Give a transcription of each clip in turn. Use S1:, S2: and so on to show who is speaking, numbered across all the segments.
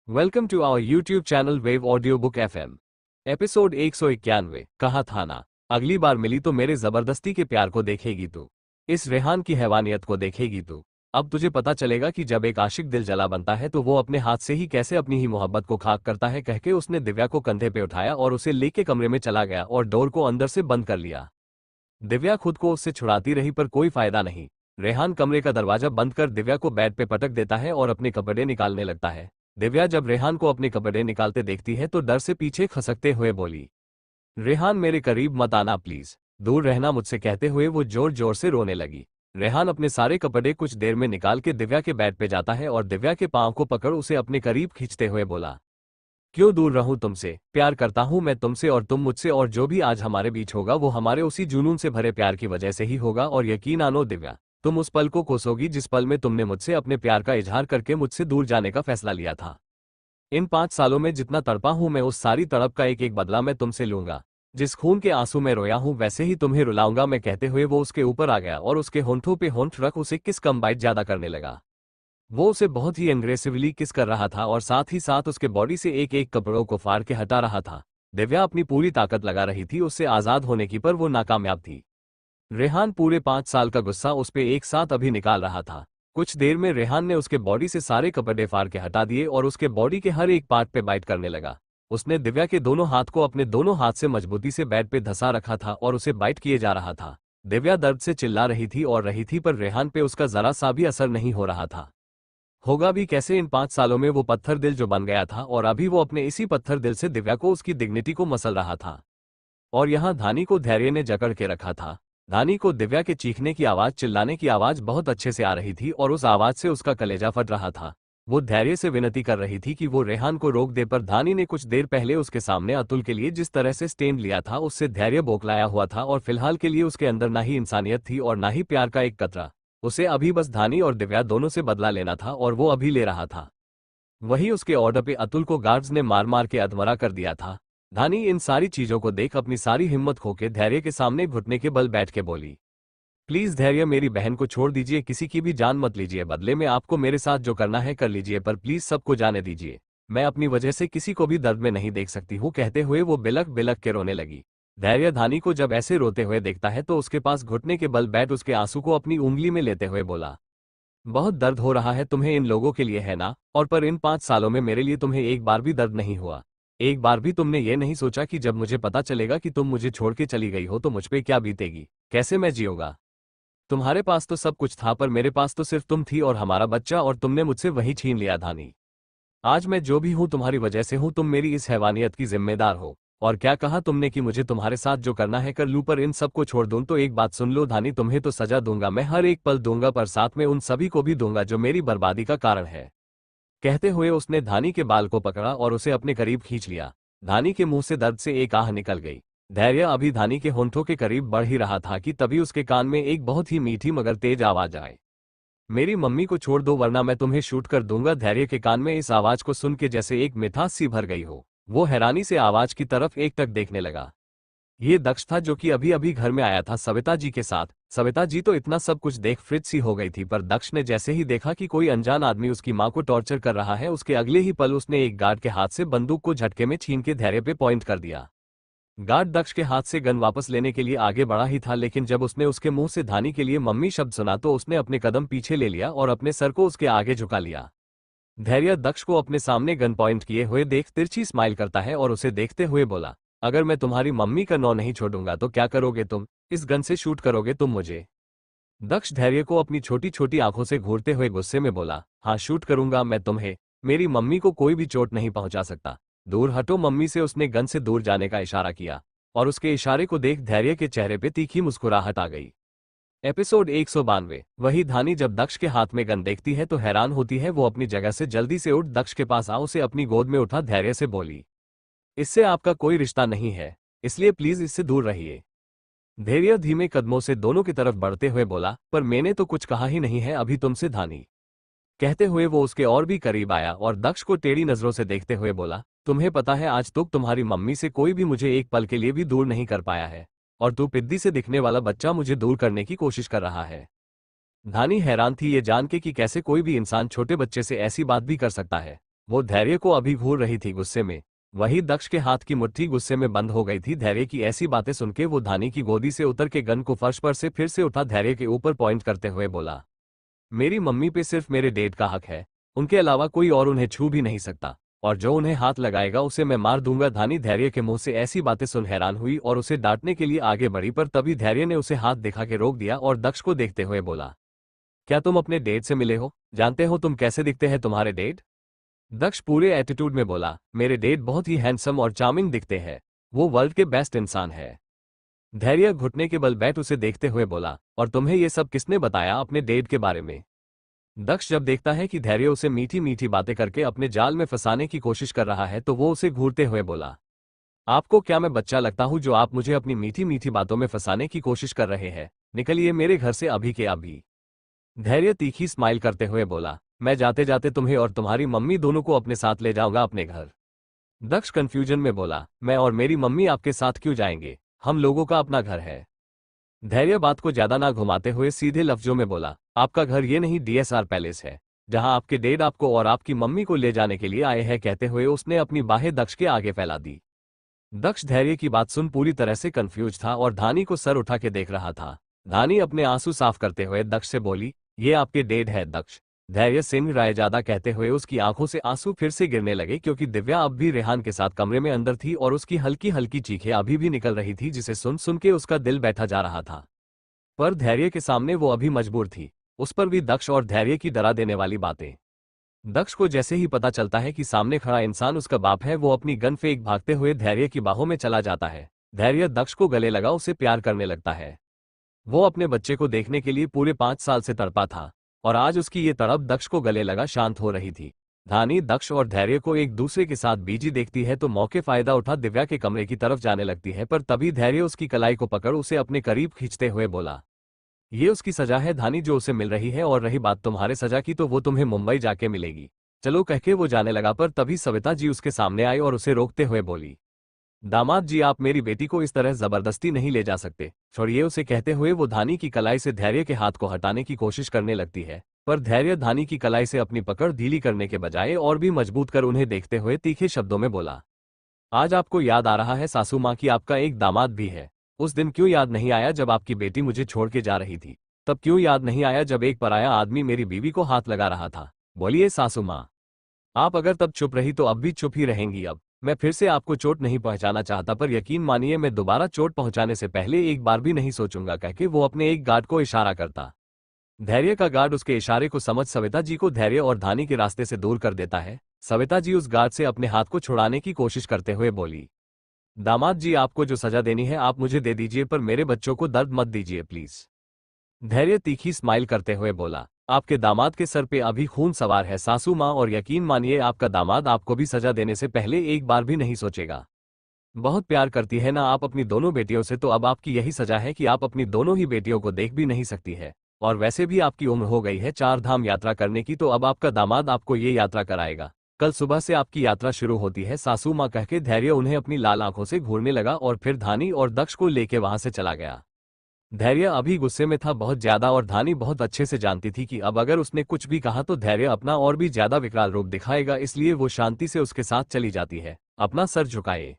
S1: Welcome to our YouTube channel wave audio book FM। Episode 191। कहा था ना, अगली बार मिली तो मेरे जबरदस्ती के प्यार को देखेगी तू, इस रेहान की हैवानियत को देखेगी तू। अब तुझे पता चलेगा कि जब एक आशिक दिल जला बनता है तो वो अपने हाथ से ही कैसे अपनी ही मोहब्बत को खाक करता है। कहके उसने दिव्या को कंधे पे उठाया और उसे लेके कमरे में चला गया और डोर को अंदर से बंद कर लिया। दिव्या खुद को उससे छुड़ाती रही पर कोई फायदा नहीं। रेहान कमरे का दरवाजा बंद कर दिव्या को बेड पे पटक देता है और अपने कपड़े निकालने लगता है। दिव्या जब रेहान को अपने कपड़े निकालते देखती है तो डर से पीछे खसकते हुए बोली, रेहान मेरे करीब मत आना प्लीज, दूर रहना मुझसे। कहते हुए वो जोर जोर से रोने लगी। रेहान अपने सारे कपड़े कुछ देर में निकाल के दिव्या के बेड पे जाता है और दिव्या के पांव को पकड़ उसे अपने करीब खींचते हुए बोला, क्यों दूर रहूं तुमसे, प्यार करता हूं मैं तुमसे और तुम मुझसे, और जो भी आज हमारे बीच होगा वो हमारे उसी जुनून से भरे प्यार की वजह से ही होगा। और यकीन आनो दिव्या, तुम उस पल को कोसोगी जिस पल में तुमने मुझसे अपने प्यार का इजहार करके मुझसे दूर जाने का फैसला लिया था। इन 5 सालों में जितना तड़पा हूं मैं, उस सारी तड़प का एक एक बदला मैं तुमसे लूंगा। जिस खून के आंसू में रोया हूं वैसे ही तुम्हें रुलाऊंगा मैं। कहते हुए वो उसके ऊपर आ गया और उसके होंठों पे होंठ रख उसे किस कम बाइट ज्यादा करने लगा। वो उसे बहुत ही एग्रेसिवली किस कर रहा था और साथ ही साथ उसके बॉडी से एक एक कपड़ों को फाड़ के हटा रहा था। दिव्या अपनी पूरी ताकत लगा रही थी उससे आजाद होने की, पर वो नाकामयाब थी। रेहान पूरे 5 साल का गुस्सा उस पे एक साथ अभी निकाल रहा था। कुछ देर में रेहान ने उसके बॉडी से सारे कपड़े फाड़ के हटा दिए और उसके बॉडी के हर एक पार्ट पे बाइट करने लगा। उसने दिव्या के दोनों हाथ को अपने दोनों हाथ से मजबूती से बेड पे धंसा रखा था और उसे बाइट किए जा रहा था। दिव्या दर्द से चिल्ला रही थी और रही थी, पर रेहान पे उसका जरा सा भी असर नहीं हो रहा था। होगा भी कैसे, इन 5 सालों में वो पत्थर दिल जो बन गया था और अभी वो अपने इसी पत्थर दिल से दिव्या को उसकी डिग्निटी को मसल रहा था। और यहाँ धानी को धैर्य ने जकड़ के रखा था। धानी को दिव्या के चीखने की आवाज, चिल्लाने की आवाज बहुत अच्छे से आ रही थी और उस आवाज से उसका कलेजा फट रहा था। वो धैर्य से विनती कर रही थी कि वो रेहान को रोक दे, पर धानी ने कुछ देर पहले उसके सामने अतुल के लिए जिस तरह से स्टैंड लिया था उससे धैर्य बौखलाया हुआ था और फिलहाल के लिए उसके अंदर ना ही इंसानियत थी और ना ही प्यार का एक कतरा। उसे अभी बस धानी और दिव्या दोनों से बदला लेना था और वो अभी ले रहा था। वही उसके ऑर्डर पे अतुल को गार्ड्स ने मार मार के अधमरा कर दिया था। धानी इन सारी चीजों को देख अपनी सारी हिम्मत खो के धैर्य के सामने घुटने के बल बैठ के बोली, प्लीज धैर्य, मेरी बहन को छोड़ दीजिए, किसी की भी जान मत लीजिए, बदले में आपको मेरे साथ जो करना है कर लीजिए, पर प्लीज सबको जाने दीजिए। मैं अपनी वजह से किसी को भी दर्द में नहीं देख सकती हूँ। कहते हुए वो बिलक बिलक के रोने लगी। धैर्य धानी को जब ऐसे रोते हुए देखता है तो उसके पास घुटने के बल बैठ उसके आंसू को अपनी उंगली में लेते हुए बोला, बहुत दर्द हो रहा है तुम्हें इन लोगों के लिए, है ना? और पर इन 5 सालों में मेरे लिए तुम्हें एक बार भी दर्द नहीं हुआ। एक बार भी तुमने ये नहीं सोचा कि जब मुझे पता चलेगा कि तुम मुझे छोड़ के चली गई हो तो मुझ पे क्या बीतेगी, कैसे मैं जीऊंगा? तुम्हारे पास तो सब कुछ था पर मेरे पास तो सिर्फ तुम थी और हमारा बच्चा, और तुमने मुझसे वही छीन लिया धानी। आज मैं जो भी हूं तुम्हारी वजह से हूं, तुम मेरी इस हैवानियत की जिम्मेदार हो। और क्या कहा तुमने कि मुझे तुम्हारे साथ जो करना है कर लूं, पर इन सबको छोड़ दूं तो एक बात सुन लो धानी, तुम्हें तो सजा दूंगा मैं, हर एक पल दूंगा, पर साथ में उन सभी को भी दूंगा जो मेरी बर्बादी का कारण है। कहते हुए उसने धानी के बाल को पकड़ा और उसे अपने करीब खींच लिया। धानी के मुंह से दर्द से एक आह निकल गई। धैर्य अभी धानी के होंठों के करीब बढ़ ही रहा था कि तभी उसके कान में एक बहुत ही मीठी मगर तेज आवाज आए, मेरी मम्मी को छोड़ दो वरना मैं तुम्हें शूट कर दूंगा। धैर्य के कान में इस आवाज को सुन के जैसे एक मिठास सी भर गई हो। वो हैरानी से आवाज की तरफ एकटक देखने लगा। ये दक्ष था जो कि अभी अभी घर में आया था सविता जी के साथ। सविता जी तो इतना सब कुछ देख फ्रिज सी हो गई थी, पर दक्ष ने जैसे ही देखा कि कोई अनजान आदमी उसकी मां को टॉर्चर कर रहा है, उसके अगले ही पल उसने एक गार्ड के हाथ से बंदूक को झटके में छीन के धैर्य पे पॉइंट कर दिया। गार्ड दक्ष के हाथ से गन वापस लेने के लिए आगे बढ़ा ही था, लेकिन जब उसने उसके मुंह से धानी के लिए मम्मी शब्द सुना तो उसने अपने कदम पीछे ले लिया और अपने सर को उसके आगे झुका लिया। धैर्य दक्ष को अपने सामने गन पॉइंट किए हुए देख तिरछी स्माइल करता है और उसे देखते हुए बोला, अगर मैं तुम्हारी मम्मी का नौ नहीं छोड़ूंगा तो क्या करोगे तुम? इस गन से शूट करोगे तुम मुझे? दक्ष धैर्य को अपनी छोटी छोटी आंखों से घूरते हुए गुस्से में बोला, हाँ शूट करूंगा मैं तुम्हें, मेरी मम्मी को कोई भी चोट नहीं पहुंचा सकता। दूर हटो मम्मी से उसने गन से दूर जाने का इशारा किया और उसके इशारे को देख धैर्य के चेहरे पे तीखी मुस्कुराहट आ गई। एपिसोड 192। वही धानी जब दक्ष के हाथ में गन देखती है तो हैरान होती है। वो अपनी जगह से जल्दी से उठ दक्ष के पास आ उसे अपनी गोद में उठा धैर्य से बोली, इससे आपका कोई रिश्ता नहीं है, इसलिए प्लीज इससे दूर रहिए। धैर्य धीमे कदमों से दोनों की तरफ बढ़ते हुए बोला, पर मैंने तो कुछ कहा ही नहीं है अभी तुमसे धानी। कहते हुए वो उसके और भी करीब आया और दक्ष को टेढ़ी नजरों से देखते हुए बोला, तुम्हें पता है आज तक तुम्हारी मम्मी से कोई भी मुझे एक पल के लिए भी दूर नहीं कर पाया है, और तू पिद्दी से दिखने वाला बच्चा मुझे दूर करने की कोशिश कर रहा है। धानी हैरान थी ये जान के कि कैसे कोई भी इंसान छोटे बच्चे से ऐसी बात भी कर सकता है। वो धैर्य को अभी घूर रही थी गुस्से में। वही दक्ष के हाथ की मुट्ठी गुस्से में बंद हो गई थी। धैर्य की ऐसी बातें सुनके वो धानी की गोदी से उतर के गन को फर्श पर से फिर से उठा, धैर्य के ऊपर पॉइंट करते हुए बोला, मेरी मम्मी पे सिर्फ मेरे डैड का हक है, उनके अलावा कोई और उन्हें छू भी नहीं सकता, और जो उन्हें हाथ लगाएगा उसे मैं मार दूंगा। धानी धैर्य के मुंह से ऐसी बातें सुन हैरान हुई और उसे डांटने के लिए आगे बढ़ी, पर तभी धैर्य ने उसे हाथ दिखा के रोक दिया और दक्ष को देखते हुए बोला, क्या तुम अपने डैड से मिले हो? जानते हो तुम कैसे दिखते हैं तुम्हारे डैड? दक्ष पूरे एटीट्यूड में बोला, मेरे डैड बहुत ही हैंडसम और चार्मिंग दिखते हैं, वो वर्ल्ड के बेस्ट इंसान है। धैर्य घुटने के बल बैठ उसे देखते हुए बोला, और तुम्हें ये सब किसने बताया अपने डैड के बारे में? दक्ष जब देखता है कि धैर्य उसे मीठी मीठी बातें करके अपने जाल में फंसाने की कोशिश कर रहा है तो वो उसे घूरते हुए बोला, आपको क्या मैं बच्चा लगता हूं जो आप मुझे अपनी मीठी मीठी बातों में फंसाने की कोशिश कर रहे हैं? निकलिए मेरे घर से अभी के अभी। धैर्य तीखी स्माइल करते हुए बोला, मैं जाते जाते तुम्हें और तुम्हारी मम्मी दोनों को अपने साथ ले जाऊंगा अपने घर। दक्ष कंफ्यूजन में बोला, मैं और मेरी मम्मी आपके साथ क्यों जाएंगे? हम लोगों का अपना घर है। धैर्य बात को ज्यादा ना घुमाते हुए सीधे लफ्जों में बोला, आपका घर ये नहीं डीएसआर पैलेस है, जहां आपके डैड आपको और आपकी मम्मी को ले जाने के लिए आए हैं। कहते हुए उसने अपनी बाहें दक्ष के आगे फैला दी। दक्ष धैर्य की बात सुन पूरी तरह से कंफ्यूज था और धानी को सर उठा के देख रहा था। धानी अपने आंसू साफ करते हुए दक्ष से बोली, ये आपके डैड है दक्ष। धैर्य सिंह रायजादा कहते हुए उसकी आंखों से आंसू फिर से गिरने लगे, क्योंकि दिव्या अब भी रेहान के साथ कमरे में अंदर थी और उसकी हल्की हल्की चीखें अभी भी निकल रही थी, जिसे सुन सुन के उसका दिल बैठा जा रहा था। पर धैर्य के सामने वो अभी मजबूर थी। उस पर भी दक्ष और धैर्य की डरा देने वाली बातें। दक्ष को जैसे ही पता चलता है कि सामने खड़ा इंसान उसका बाप है, वो अपनी गन फेंक भागते हुए धैर्य की बाहों में चला जाता है। धैर्य दक्ष को गले लगा उसे प्यार करने लगता है। वो अपने बच्चे को देखने के लिए पूरे 5 साल से तड़पा था और आज उसकी ये तड़प दक्ष को गले लगा शांत हो रही थी। धानी दक्ष और धैर्य को एक दूसरे के साथ बीजी देखती है तो मौके फायदा उठा दिव्या के कमरे की तरफ जाने लगती है, पर तभी धैर्य उसकी कलाई को पकड़ उसे अपने करीब खींचते हुए बोला, ये उसकी सजा है धानी जो उसे मिल रही है, और रही बात तुम्हारे सजा की तो वो तुम्हें मुंबई जाके मिलेगी। चलो कहके वो जाने लगा, पर तभी सविता जी उसके सामने आई और उसे रोकते हुए बोली, दामाद जी आप मेरी बेटी को इस तरह जबरदस्ती नहीं ले जा सकते, छोड़िए उसे। कहते हुए वो धानी की कलाई से धैर्य के हाथ को हटाने की कोशिश करने लगती है, पर धैर्य धानी की कलाई से अपनी पकड़ ढीली करने के बजाय और भी मजबूत कर उन्हें देखते हुए तीखे शब्दों में बोला, आज आपको याद आ रहा है सासू माँ की आपका एक दामाद भी है? उस दिन क्यों याद नहीं आया जब आपकी बेटी मुझे छोड़ के जा रही थी? तब क्यों याद नहीं आया जब एक पराया आदमी मेरी बीवी को हाथ लगा रहा था? बोलिए सासू माँ, आप अगर तब चुप रही तो अब भी चुप ही रहेंगी। अब मैं फिर से आपको चोट नहीं पहुंचाना चाहता, पर यकीन मानिए मैं दोबारा चोट पहुंचाने से पहले एक बार भी नहीं सोचूंगा। कहके वो अपने एक गार्ड को इशारा करता। धैर्य का गार्ड उसके इशारे को समझ सविता जी को धैर्य और धानी के रास्ते से दूर कर देता है। सविता जी उस गार्ड से अपने हाथ को छुड़ाने की कोशिश करते हुए बोली, दामाद जी आपको जो सजा देनी है आप मुझे दे दीजिए, पर मेरे बच्चों को दर्द मत दीजिए प्लीज। धैर्य तीखी स्माइल करते हुए बोला, आपके दामाद के सर पे अभी खून सवार है सासू माँ, और यकीन मानिए आपका दामाद आपको भी सजा देने से पहले एक बार भी नहीं सोचेगा। बहुत प्यार करती है ना आप अपनी दोनों बेटियों से, तो अब आपकी यही सजा है कि आप अपनी दोनों ही बेटियों को देख भी नहीं सकती है। और वैसे भी आपकी उम्र हो गई है 4 धाम यात्रा करने की, तो अब आपका दामाद आपको ये यात्रा कराएगा। कल सुबह से आपकी यात्रा शुरू होती है सासू माँ। कहके धैर्य उन्हें अपनी लाल आंखों से घूरने लगा और फिर धानी और दक्ष को लेके वहां से चला गया। धैर्य अभी गुस्से में था बहुत ज्यादा, और धानी बहुत अच्छे से जानती थी कि अब अगर उसने कुछ भी कहा तो धैर्य अपना और भी ज्यादा विकराल रूप दिखाएगा, इसलिए वो शांति से उसके साथ चली जाती है, अपना सर झुकाए।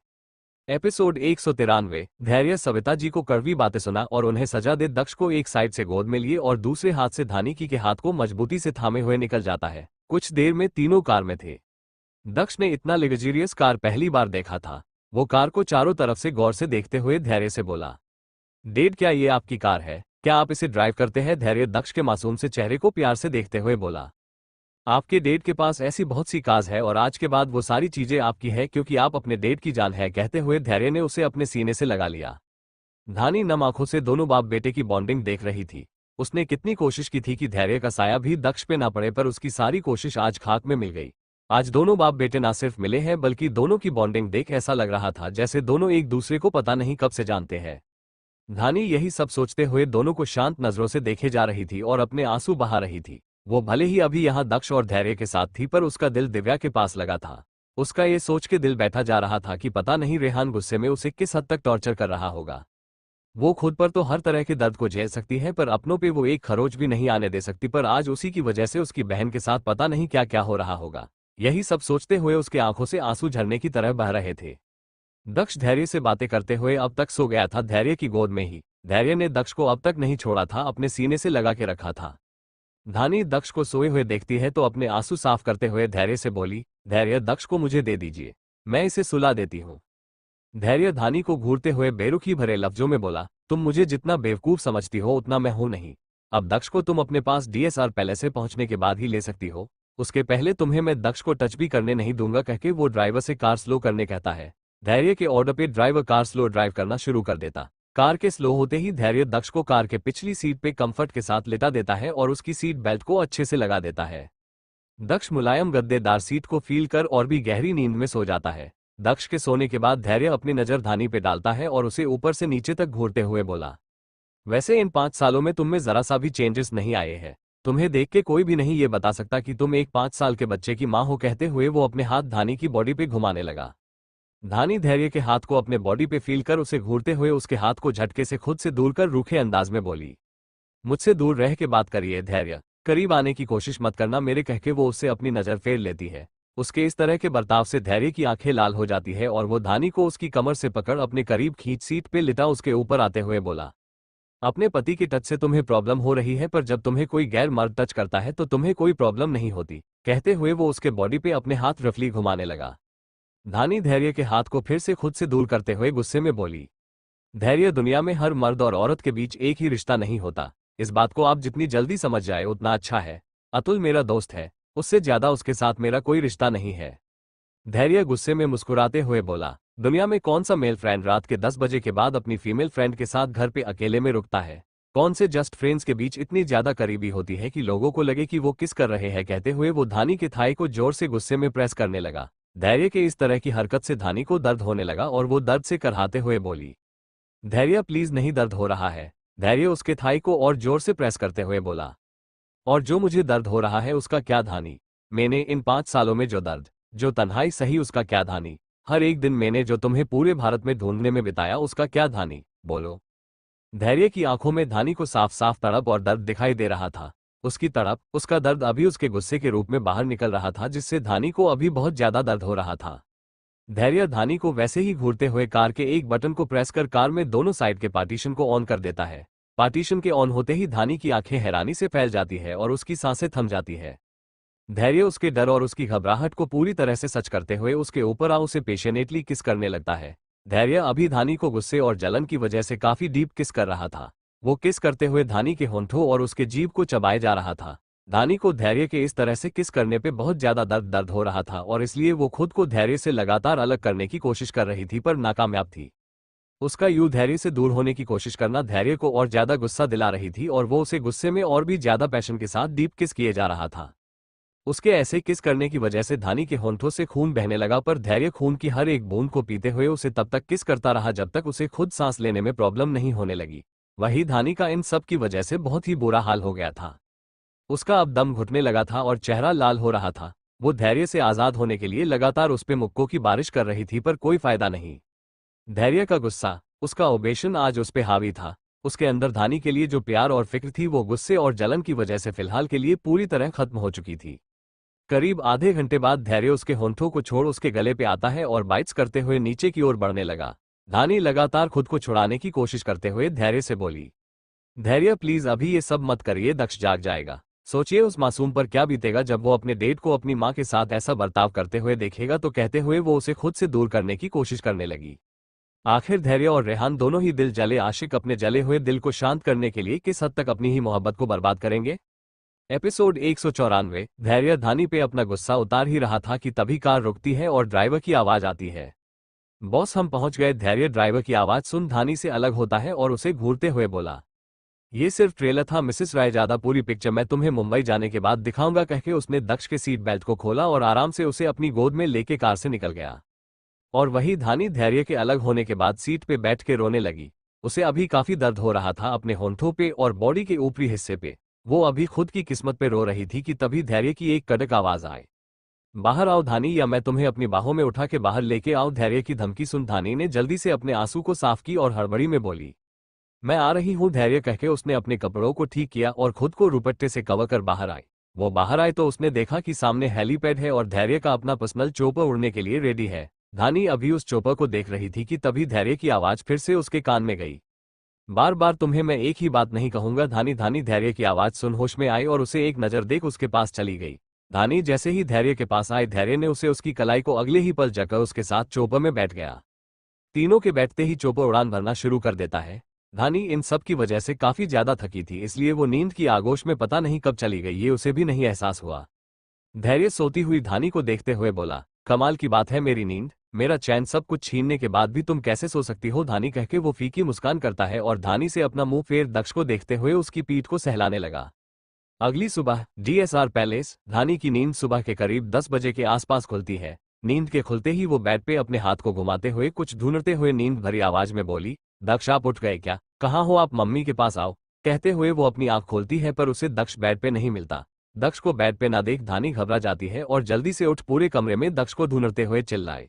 S1: एपिसोड 193। धैर्य सविता जी को कड़वी बातें सुना और उन्हें सजा दे दक्ष को एक साइड से गोद में लिए और दूसरे हाथ से धानी की के हाथ को मजबूती से थामे हुए निकल जाता है। कुछ देर में तीनों कार में थे। दक्ष ने इतना लग्जरियस कार पहली बार देखा था। वो कार को चारों तरफ से गौर से देखते हुए धैर्य से बोला, डैड क्या ये आपकी कार है? क्या आप इसे ड्राइव करते हैं? धैर्य दक्ष के मासूम से चेहरे को प्यार से देखते हुए बोला, आपके डैड के पास ऐसी बहुत सी कार्स है और आज के बाद वो सारी चीजें आपकी है क्योंकि आप अपने डैड की जान है। कहते हुए धैर्य ने उसे अपने सीने से लगा लिया। धानी नम आंखों से दोनों बाप बेटे की बॉन्डिंग देख रही थी। उसने कितनी कोशिश की थी कि धैर्य का साया भी दक्ष पे ना पड़े, पर उसकी सारी कोशिश आज खाक में मिल गई। आज दोनों बाप बेटे ना सिर्फ मिले हैं बल्कि दोनों की बॉन्डिंग देख ऐसा लग रहा था जैसे दोनों एक दूसरे को पता नहीं कब से जानते हैं। धानी यही सब सोचते हुए दोनों को शांत नजरों से देखे जा रही थी और अपने आंसू बहा रही थी। वो भले ही अभी यहाँ दक्ष और धैर्य के साथ थी, पर उसका दिल दिव्या के पास लगा था। उसका ये सोच के दिल बैठा जा रहा था कि पता नहीं रेहान गुस्से में उसे किस हद तक टॉर्चर कर रहा होगा। वो खुद पर तो हर तरह के दर्द को झेल सकती है, पर अपनों पे वो एक खरोच भी नहीं आने दे सकती। पर आज उसी की वजह से उसकी बहन के साथ पता नहीं क्या क्या हो रहा होगा। यही सब सोचते हुए उसके आंखों से आंसू झरने की तरह बह रहे थे। दक्ष धैर्य से बातें करते हुए अब तक सो गया था, धैर्य की गोद में ही। धैर्य ने दक्ष को अब तक नहीं छोड़ा था, अपने सीने से लगा के रखा था। धानी दक्ष को सोए हुए देखती है तो अपने आंसू साफ करते हुए धैर्य से बोली, धैर्य दक्ष को मुझे दे दीजिए, मैं इसे सुला देती हूँ। धैर्य धानी को घूरते हुए बेरुखी भरे लफ्जों में बोला, तुम मुझे जितना बेवकूफ समझती हो उतना मैं हूं नहीं। अब दक्ष को तुम अपने पास डीएसआर पहले से पहुंचने के बाद ही ले सकती हो, उसके पहले तुम्हें मैं दक्ष को टच भी करने नहीं दूंगा, कहके वो ड्राइवर से कार स्लो करने कहता है। धैर्य के ऑर्डर पे ड्राइवर कार स्लो ड्राइव करना शुरू कर देता। कार के स्लो होते ही धैर्य दक्ष को कार के पिछली सीट पे कंफर्ट के साथ लेटा देता है और उसकी सीट बेल्ट को अच्छे से लगा देता है। दक्ष मुलायम गद्देदार सीट को फील कर और भी गहरी नींद में सो जाता है। दक्ष के सोने के बाद धैर्य अपनी नजर धानी पे डालता है और उसे ऊपर से नीचे तक घूरते हुए बोला, वैसे इन 5 सालों में तुम में जरा सा भी चेंजेस नहीं आए हैं। तुम्हें देख के कोई भी नहीं ये बता सकता कि तुम एक 5 साल के बच्चे की मां हो, कहते हुए वो अपने हाथ धानी की बॉडी पे घुमाने लगा। धानी धैर्य के हाथ को अपने बॉडी पे फील कर उसे घूरते हुए उसके हाथ को झटके से खुद से दूर कर रूखे अंदाज में बोली, मुझसे दूर रह के बात करिए धैर्य, करीब आने की कोशिश मत करना मेरे, कहके वो उससे अपनी नजर फेर लेती है। उसके इस तरह के बर्ताव से धैर्य की आंखें लाल हो जाती है और वो धानी को उसकी कमर से पकड़ अपने करीब खींच सीट पे लिटा उसके ऊपर आते हुए बोला, अपने पति के टच से तुम्हें प्रॉब्लम हो रही है, पर जब तुम्हें कोई गैर मर्द टच करता है तो तुम्हें कोई प्रॉब्लम नहीं होती, कहते हुए वो उसके बॉडी पे अपने हाथ रफली घुमाने लगा। धानी धैर्य के हाथ को फिर से खुद से दूर करते हुए गुस्से में बोली, धैर्य दुनिया में हर मर्द और औरत के बीच एक ही रिश्ता नहीं होता, इस बात को आप जितनी जल्दी समझ जाए उतना अच्छा है। अतुल मेरा दोस्त है, उससे ज्यादा उसके साथ मेरा कोई रिश्ता नहीं है। धैर्य गुस्से में मुस्कुराते हुए बोला, दुनिया में कौन सा मेल फ्रेंड रात के 10 बजे के बाद अपनी फीमेल फ्रेंड के साथ घर पे अकेले में रुकता है? कौन से जस्ट फ्रेंड्स के बीच इतनी ज्यादा करीबी होती है कि लोगों को लगे कि वो किस कर रहे हैं, कहते हुए वो धानी के थाई को जोर से गुस्से में प्रेस करने लगा। धैर्य के इस तरह की हरकत से धानी को दर्द होने लगा और वो दर्द से करहाते हुए बोली, धैर्य प्लीज नहीं दर्द हो रहा है। धैर्य उसके थाई को और जोर से प्रेस करते हुए बोला, और जो मुझे दर्द हो रहा है उसका क्या धानी? मैंने इन 5 सालों में जो दर्द, जो तन्हाई सही उसका क्या धानी? हर एक दिन मैंने जो तुम्हें पूरे भारत में ढूंढने में बिताया उसका क्या धानी? बोलो। धैर्य की आंखों में धानी को साफ साफ तड़प और दर्द दिखाई दे रहा था। उसकी तड़प, उसका दर्द अभी उसके गुस्से के रूप में बाहर निकल रहा था, जिससे धानी को अभी बहुत ज्यादा दर्द हो रहा था। धैर्य धानी को वैसे ही घूरते हुए कार के एक बटन को प्रेस कर कार में दोनों साइड के पार्टीशन को ऑन कर देता है। पार्टीशन के ऑन होते ही धानी की आंखें हैरानी से फैल जाती है और उसकी सांसें थम जाती है। धैर्य उसके डर और उसकी घबराहट को पूरी तरह से सच करते हुए उसके ऊपर आ उसे पेशेनेटली किस करने लगता है। धैर्य अभी धानी को गुस्से और जलन की वजह से काफी डीप किस कर रहा था। वो किस करते हुए धानी के होंठों और उसके जीभ को चबाए जा रहा था। धानी को धैर्य के इस तरह से किस करने पे बहुत ज्यादा दर्द हो रहा था और इसलिए वो खुद को धैर्य से लगातार अलग करने की कोशिश कर रही थी, पर नाकामयाब थी। उसका यूं धैर्य से दूर होने की कोशिश करना धैर्य को और ज्यादा गुस्सा दिला रही थी और वो उसे गुस्से में और भी ज्यादा पैशन के साथ डीप किस किए जा रहा था। उसके ऐसे किस करने की वजह से धानी के होंठों से खून बहने लगा, पर धैर्य खून की हर एक बूंद को पीते हुए उसे तब तक किस करता रहा जब तक उसे खुद सांस लेने में प्रॉब्लम नहीं होने लगी। वही धानी का इन सब की वजह से बहुत ही बुरा हाल हो गया था। उसका अब दम घुटने लगा था और चेहरा लाल हो रहा था। वो धैर्य से आजाद होने के लिए लगातार उस पे मुक्कों की बारिश कर रही थी, पर कोई फायदा नहीं। धैर्य का गुस्सा, उसका ओबेशन आज उस पे हावी था। उसके अंदर धानी के लिए जो प्यार और फिक्र थी वो गुस्से और जलन की वजह से फिलहाल के लिए पूरी तरह खत्म हो चुकी थी। करीब आधे घंटे बाद धैर्य उसके होंठों को छोड़ उसके गले पे आता है और बाइट्स करते हुए नीचे की ओर बढ़ने लगा। धानी लगातार खुद को छुड़ाने की कोशिश करते हुए धैर्य से बोली, धैर्य प्लीज अभी ये सब मत करिए, दक्ष जाग जाएगा। सोचिए उस मासूम पर क्या बीतेगा जब वो अपने डेट को अपनी मां के साथ ऐसा बर्ताव करते हुए देखेगा, तो कहते हुए वो उसे खुद से दूर करने की कोशिश करने लगी। आखिर धैर्य और रेहान दोनों ही दिल जले आशिक अपने जले हुए दिल को शांत करने के लिए किस हद तक अपनी ही मोहब्बत को बर्बाद करेंगे। एपिसोड 194। धैर्य धानी पे अपना गुस्सा उतार ही रहा था कि तभी कार रुकती है और ड्राइवर की आवाज आती है। बॉस हम पहुंच गए। धैर्य ड्राइवर की आवाज सुन धानी से अलग होता है और उसे घूरते हुए बोला, ये सिर्फ ट्रेलर था मिसेस राय, ज्यादा पूरी पिक्चर मैं तुम्हें मुंबई जाने के बाद दिखाऊंगा, कहके उसने दक्ष के सीट बेल्ट को खोला और आराम से उसे अपनी गोद में लेके कार से निकल गया। और वही धानी धैर्य के अलग होने के बाद सीट पे बैठ के रोने लगी। उसे अभी काफी दर्द हो रहा था अपने होंठों पे और बॉडी के ऊपरी हिस्से पे। वो अभी खुद की किस्मत पे रो रही थी कि तभी धैर्य की एक कड़क आवाज आए, बाहर आओ धानी, या मैं तुम्हें अपनी बाहों में उठा के बाहर लेके आऊं। धैर्य की धमकी सुन धानी ने जल्दी से अपने आंसू को साफ की और हड़बड़ी में बोली, मैं आ रही हूं। धैर्य कहके उसने अपने कपड़ों को ठीक किया और खुद को रुपट्टे से कवर कर बाहर आई। वो बाहर आए तो उसने देखा कि सामने हेलीपैड है और धैर्य का अपना पर्सनल चोपर उड़ने के लिए रेडी है। धानी अभी उस चोपर को देख रही थी कि तभी धैर्य की आवाज फिर से उसके कान में गई। बार बार तुम्हें मैं एक ही बात नहीं कहूंगा धानी। धानी धैर्य की आवाज सुन होश में आई और उसे एक नजर देख उसके पास चली गई। धानी जैसे ही धैर्य के पास आए, धैर्य ने उसे उसकी कलाई को अगले ही पल जकर उसके साथ चोपर में बैठ गया। तीनों के बैठते ही चोपर उड़ान भरना शुरू कर देता है। धानी इन सब की वजह से काफी ज्यादा थकी थी, इसलिए वो नींद की आगोश में पता नहीं कब चली गई, ये उसे भी नहीं एहसास हुआ। धैर्य सोती हुई धानी को देखते हुए बोला, कमाल की बात है, मेरी नींद, मेरा चैन सब कुछ छीनने के बाद भी तुम कैसे सो सकती हो। धानी कहके वो फीकी मुस्कान करता है और धानी से अपना मुंह फेर दक्ष को देखते हुए उसकी पीठ को सहलाने लगा। अगली सुबह डीएसआर पैलेस। धानी की नींद सुबह के करीब 10 बजे के आसपास खुलती है। नींद के खुलते ही वो बेड पे अपने हाथ को घुमाते हुए कुछ ढूंढते हुए नींद भरी आवाज में बोली, दक्ष आप उठ गए क्या? कहाँ हो आप? मम्मी के पास आओ। कहते हुए वो अपनी आंख खोलती है पर उसे दक्ष बेड पे नहीं मिलता। दक्ष को बेड पे ना देख धानी घबरा जाती है और जल्दी से उठ पूरे कमरे में दक्ष को ढूंढते हुए चिल्लाए,